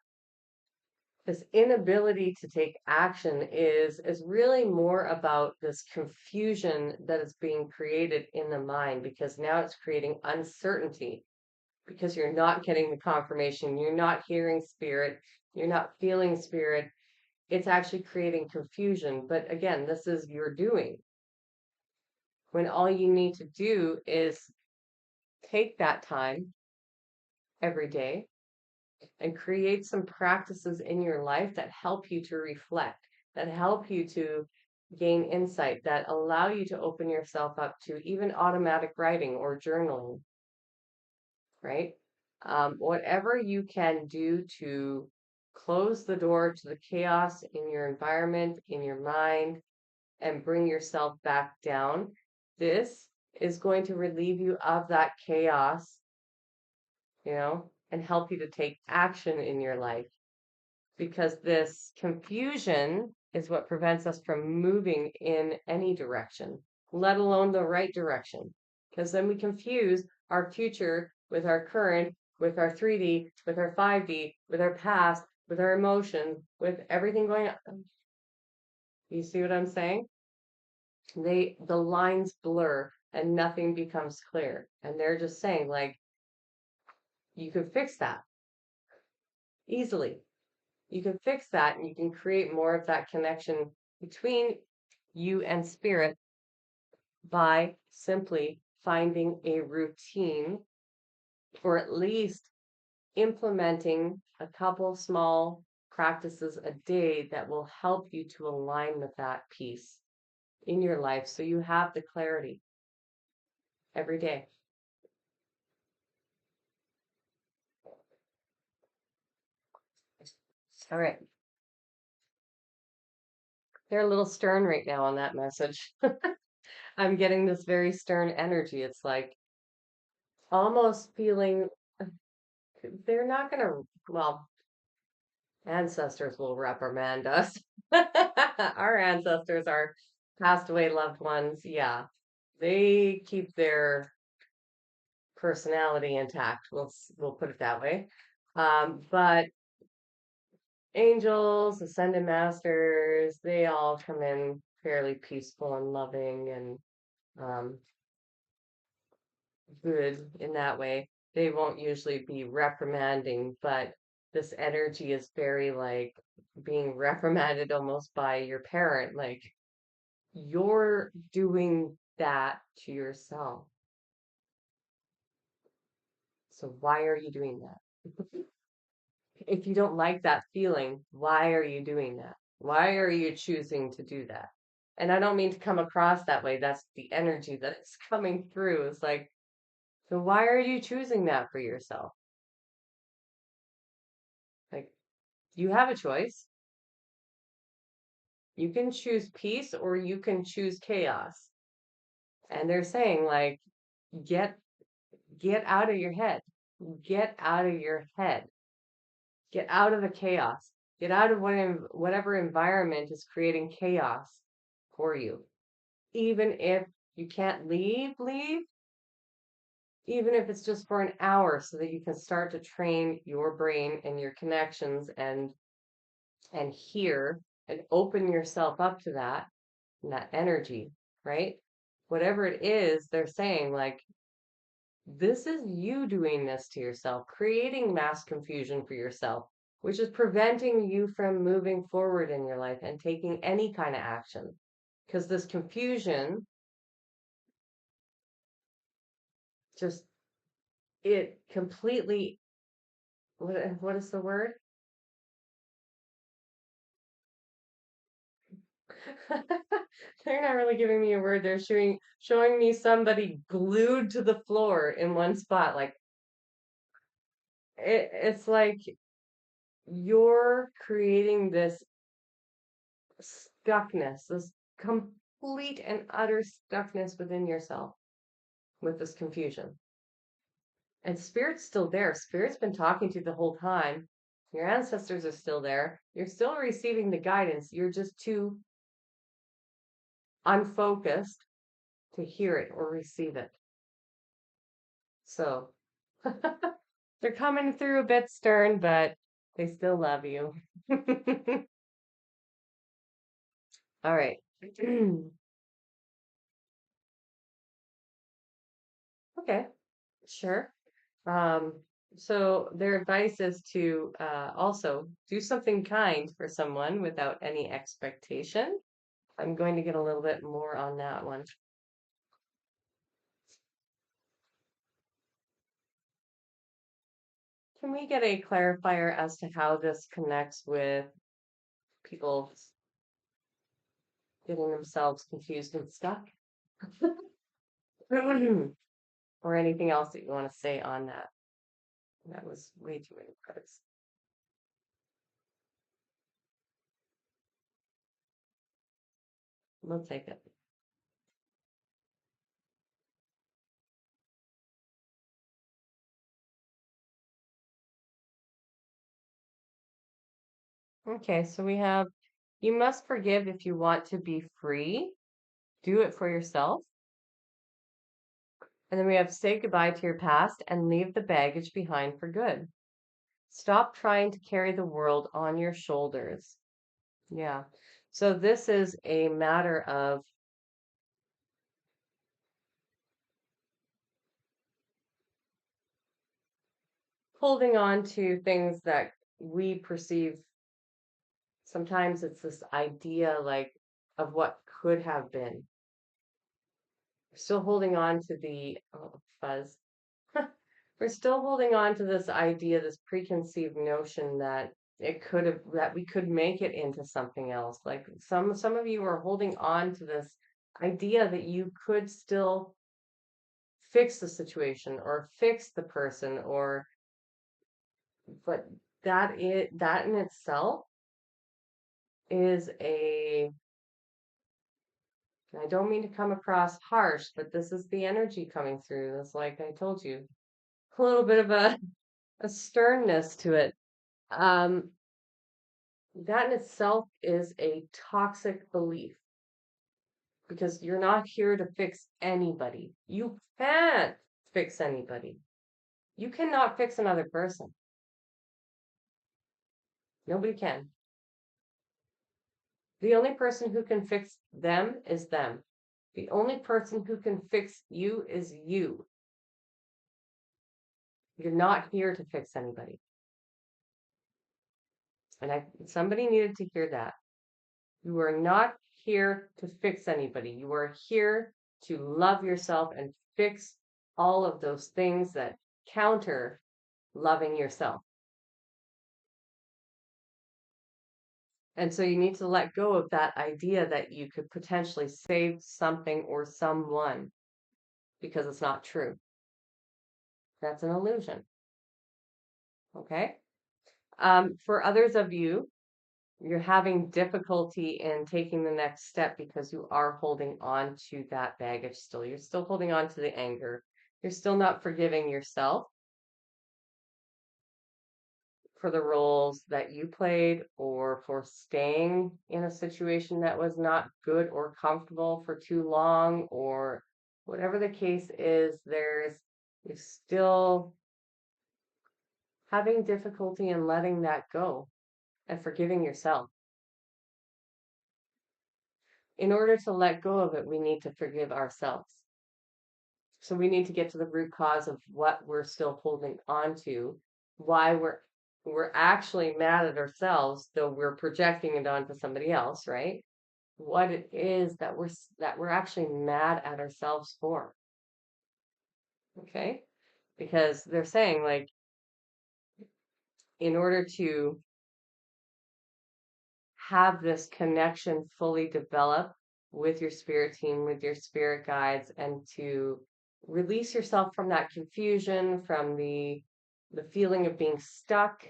[SPEAKER 1] this inability to take action is really more about this confusion that is being created in the mind, because now it's creating uncertainty, because you're not getting the confirmation, you're not hearing spirit, you're not feeling spirit. It's actually creating confusion. But again, this is your doing, when all you need to do is take that time every day and create some practices in your life that help you to reflect, that help you to gain insight, that allow you to open yourself up to even automatic writing or journaling, right? Whatever you can do to close the door to the chaos in your environment, in your mind, and bring yourself back down, this is going to relieve you of that chaos, and help you to take action in your life. Because this confusion is what prevents us from moving in any direction, let alone the right direction. Because then we confuse our future with our current, with our 3D, with our 5D, with our past, with our emotions, with everything going on. You see what I'm saying? The lines blur and nothing becomes clear. And they're just saying, like, you could fix that easily. You can fix that and you can create more of that connection between you and spirit by simply finding a routine, or at least implementing a couple small practices a day that will help you to align with that peace in your life, so you have the clarity every day. All right. They're a little stern right now on that message. I'm getting this very stern energy. It's like almost feeling they're not going to, well, ancestors will reprimand us. Our ancestors, our passed away loved ones, yeah, they keep their personality intact. We'll put it that way. But angels, ascended masters, they all come in fairly peaceful and loving and um, good in that way. They won't usually be reprimanding, but this energy is very like being reprimanded almost by your parent. Like, you're doing that to yourself. So why are you doing that? If you don't like that feeling, why are you doing that? Why are you choosing to do that? And I don't mean to come across that way. That's the energy that is coming through. It's like, so why are you choosing that for yourself? Like, you have a choice. You can choose peace or you can choose chaos. And they're saying, like, get get out of your head. Get out of your head. Get out of the chaos. Get out of whatever environment is creating chaos for you. Even if you can't leave, even if it's just for an hour so that you can start to train your brain and your connections and hear and open yourself up to that and that energy, right? Whatever it is, they're saying like this is you doing this to yourself, creating mass confusion for yourself, which is preventing you from moving forward in your life and taking any kind of action. Because this confusion just, it completely, what is the word? They're not really giving me a word. They're showing me somebody glued to the floor in one spot. Like it's like you're creating this stuckness, this complete and utter stuckness within yourself with this confusion. And spirit's still there. Spirit's been talking to you the whole time. Your ancestors are still there. You're still receiving the guidance. You're just too unfocused to hear it or receive it. So they're coming through a bit stern, but they still love you. All right. Okay, sure. Um, so their advice is to also do something kind for someone without any expectation. I'm going to get a little bit more on that one. Can we get a clarifier as to how this connects with people getting themselves confused and stuck? Or anything else that you want to say on that? That was way too many cards. We'll take it. Okay, so we have you must forgive if you want to be free. Do it for yourself. And then we have say goodbye to your past and leave the baggage behind for good. Stop trying to carry the world on your shoulders. Yeah. So this is a matter of holding on to things that we perceive. Sometimes it's this idea like of what could have been. We're still holding on to the fuzz. We're still holding on to this idea, this preconceived notion that that we could make it into something else. Like some of you are holding on to this idea that you could still fix the situation or fix the person or but that in itself is a I don't mean to come across harsh, but this is the energy coming through. It's like I told you, a little bit of a sternness to it. Um, that in itself is a toxic belief because you're not here to fix anybody. You can't fix anybody. You cannot fix another person. Nobody can. The only person who can fix them is them. The only person who can fix you is you. You're not here to fix anybody. And somebody needed to hear that. You are not here to fix anybody. You are here to love yourself and fix all of those things that counter loving yourself. And so you need to let go of that idea that you could potentially save something or someone because it's not true. That's an illusion. Okay. For others of you, you're having difficulty in taking the next step because you are holding on to that baggage still. You're still holding on to the anger. You're still not forgiving yourself for the roles that you played or for staying in a situation that was not good or comfortable for too long, or whatever the case is, you're still having difficulty in letting that go and forgiving yourself. In order to let go of it, we need to forgive ourselves. So we need to get to the root cause of what we're still holding on to, why we're actually mad at ourselves, though we're projecting it onto somebody else, right? What it is that we're actually mad at ourselves for. Okay? Because they're saying, like, in order to have this connection fully develop with your spirit team, with your spirit guides, and to release yourself from that confusion, from the feeling of being stuck.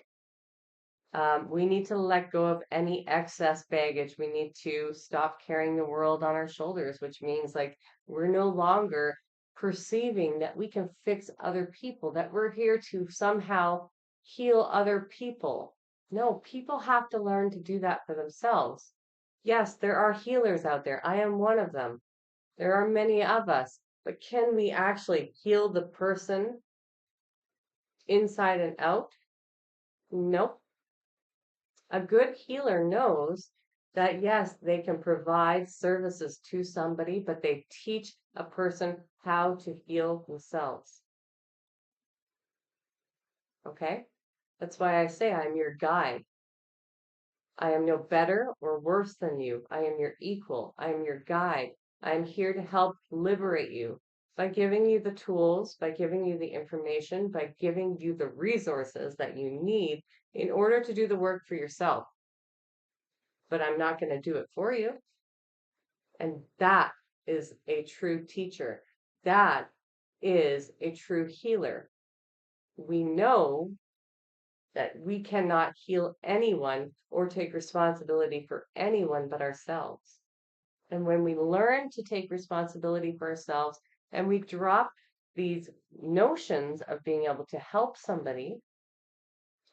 [SPEAKER 1] We need to let go of any excess baggage. We need to stop carrying the world on our shoulders, which means, like, we're no longer perceiving that we can fix other people, that we're here to somehow heal other people. No, people have to learn to do that for themselves. Yes, there are healers out there. I am one of them. There are many of us. But can we actually heal the person inside and out? Nope. A good healer knows that, yes, they can provide services to somebody, but they teach a person how to heal themselves. Okay? That's why I say I'm your guide. I am no better or worse than you. I am your equal. I am your guide. I am here to help liberate you by giving you the tools, by giving you the information, by giving you the resources that you need in order to do the work for yourself. But I'm not going to do it for you. And that is a true teacher. That is a true healer. We know that we cannot heal anyone or take responsibility for anyone but ourselves. And when we learn to take responsibility for ourselves and we drop these notions of being able to help somebody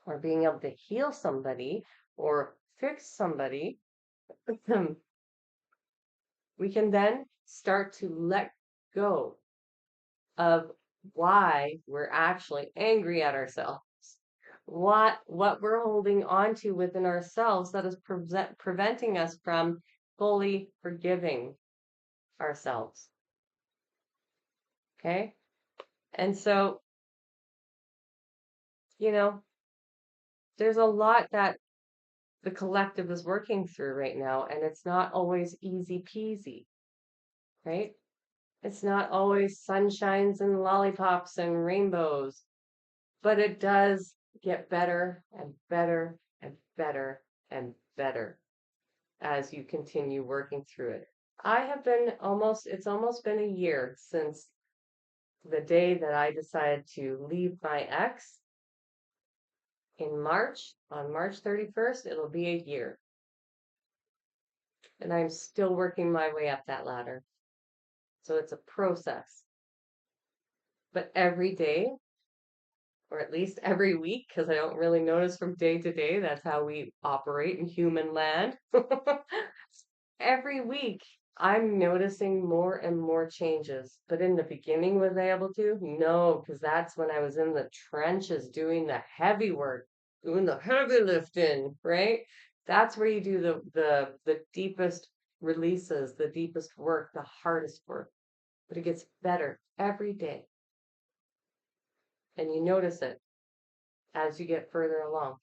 [SPEAKER 1] or being able to heal somebody or fix somebody, we can then start to let go of why we're actually angry at ourselves. What we're holding on to within ourselves that is preventing us from fully forgiving ourselves. Okay? And so, you know, there's a lot that the collective is working through right now, and it's not always easy peasy, right? It's not always sunshines and lollipops and rainbows, but it does get better and better and better and better as you continue working through it. It's almost been a year since the day that I decided to leave my ex in March. On March 31st, it'll be a year. And I'm still working my way up that ladder. So it's a process. But every day, or at least every week, because I don't really notice from day to day, that's how we operate in human land. Every week, I'm noticing more and more changes. But in the beginning, was I able to? No, because that's when I was in the trenches doing the heavy work, doing the heavy lifting, right? That's where you do the deepest releases, the deepest work, the hardest work. But it gets better every day. And you notice it as you get further along.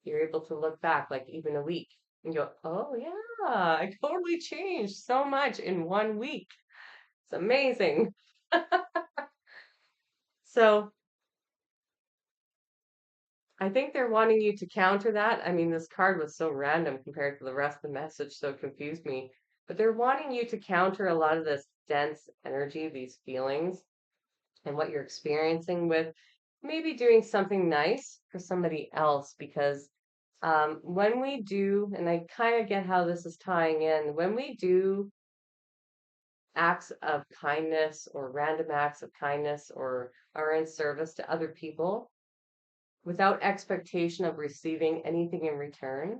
[SPEAKER 1] You're able to look back, like even a week, and go, oh yeah, I totally changed so much in 1 week. It's amazing. So I think they're wanting you to counter that. I mean, this card was so random compared to the rest of the message, so it confused me. But they're wanting you to counter a lot of this dense energy, these feelings, and what you're experiencing with maybe doing something nice for somebody else. Because when we do, and I kind of get how this is tying in, when we do acts of kindness or random acts of kindness or are in service to other people without expectation of receiving anything in return,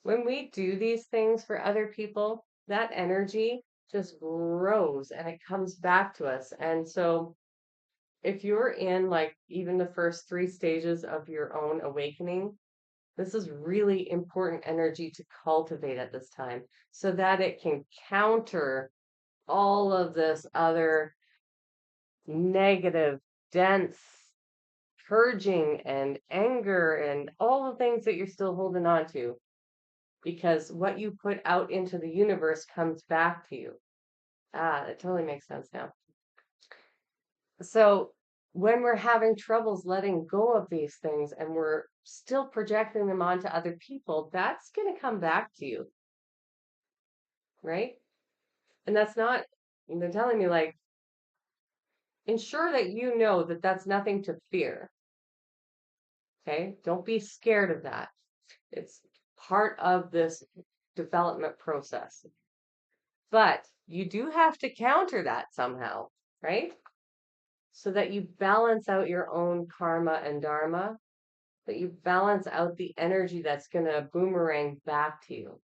[SPEAKER 1] when we do these things for other people, that energy just grows and it comes back to us. And so if you're in like even the first three stages of your own awakening, this is really important energy to cultivate at this time so that it can counter all of this other negative, dense purging and anger and all the things that you're still holding on to. Because what you put out into the universe comes back to you. Ah, that totally makes sense now. So when we're having troubles letting go of these things and we're still projecting them onto other people, that's going to come back to you, right? And that's not, they're telling me like, ensure that you know that that's nothing to fear. Okay. Don't be scared of that. It's part of this development process. But you do have to counter that somehow, right? So that you balance out your own karma and dharma, that you balance out the energy that's going to boomerang back to you.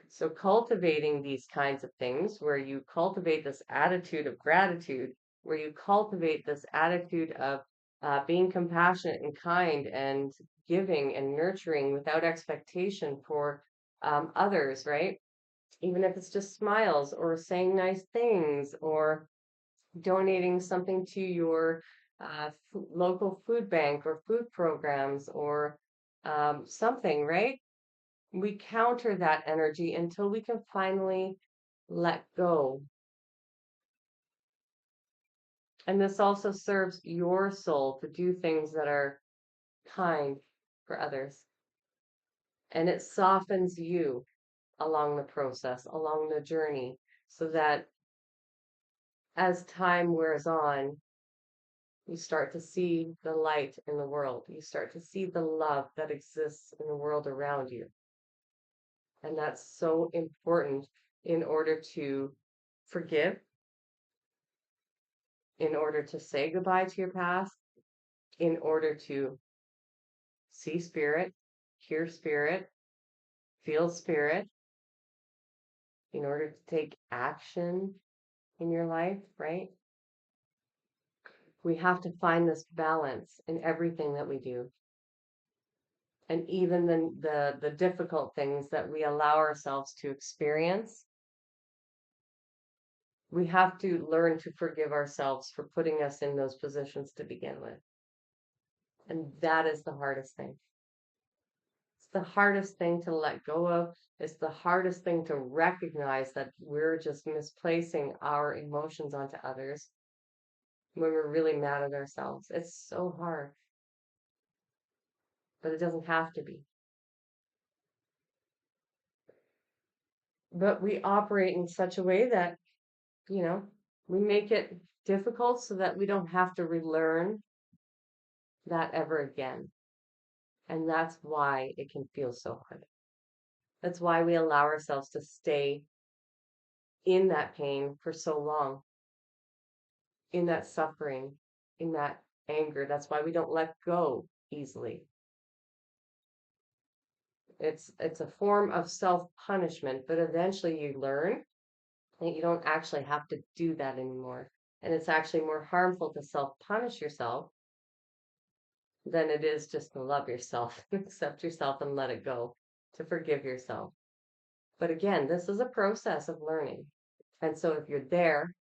[SPEAKER 1] So cultivating these kinds of things where you cultivate this attitude of gratitude, where you cultivate this attitude of being compassionate and kind and giving and nurturing without expectation for others, right? Even if it's just smiles or saying nice things or donating something to your local food bank or food programs or something, right? We counter that energy until we can finally let go. And this also serves your soul to do things that are kind for others. And it softens you along the process, along the journey, so that as time wears on, you start to see the light in the world. You start to see the love that exists in the world around you. And that's so important in order to forgive, in order to say goodbye to your past, in order to see spirit, hear spirit, feel spirit, in order to take action in your life, right? We have to find this balance in everything that we do. And even the difficult things that we allow ourselves to experience, we have to learn to forgive ourselves for putting us in those positions to begin with. And that is the hardest thing. It's the hardest thing to let go of. It's the hardest thing to recognize that we're just misplacing our emotions onto others when we're really mad at ourselves. It's so hard, but it doesn't have to be. But we operate in such a way that, you know, we make it difficult so that we don't have to relearn that ever again. And that's why it can feel so hard. That's why we allow ourselves to stay in that pain for so long, in that suffering, in that anger. That's why we don't let go easily. It's a form of self-punishment, but eventually you learn that you don't actually have to do that anymore. And it's actually more harmful to self-punish yourself than it is just to love yourself, accept yourself and let it go, to forgive yourself. But again, this is a process of learning. And so if you're there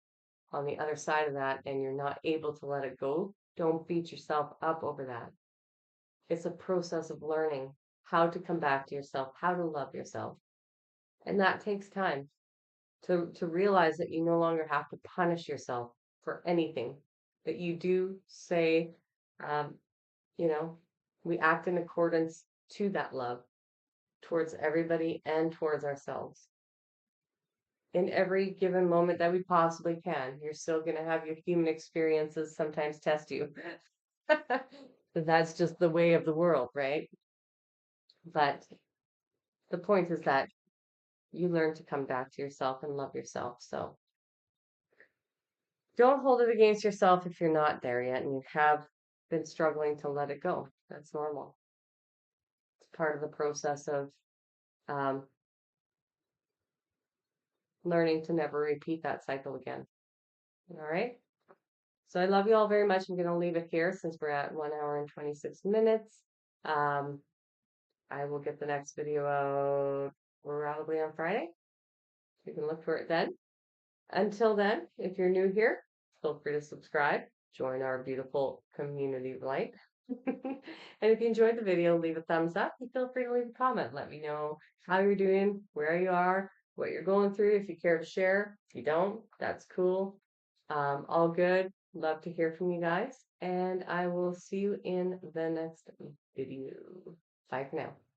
[SPEAKER 1] on the other side of that and you're not able to let it go, don't beat yourself up over that. It's a process of learning how to come back to yourself, how to love yourself. And that takes time to realize that you no longer have to punish yourself for anything that you do, say, um, you know. We act in accordance to that love towards everybody and towards ourselves. In every given moment that we possibly can, you're still going to have your human experiences sometimes test you. That's just the way of the world, right? But the point is that you learn to come back to yourself and love yourself. So don't hold it against yourself if you're not there yet and you have been struggling to let it go. That's normal. It's part of the process of um, learning to never repeat that cycle again. All right. So I love you all very much. I'm going to leave it here since we're at 1 hour and 26 minutes. Um, I will get the next video out probably on Friday. You can look for it then. Until then, if you're new here, feel free to subscribe, join our beautiful community of light. And if you enjoyed the video, leave a thumbs up and feel free to leave a comment. Let me know how you're doing, where you are, what you're going through. If you care to share, if you don't, that's cool. All good. Love to hear from you guys. And I will see you in the next video. Bye for now.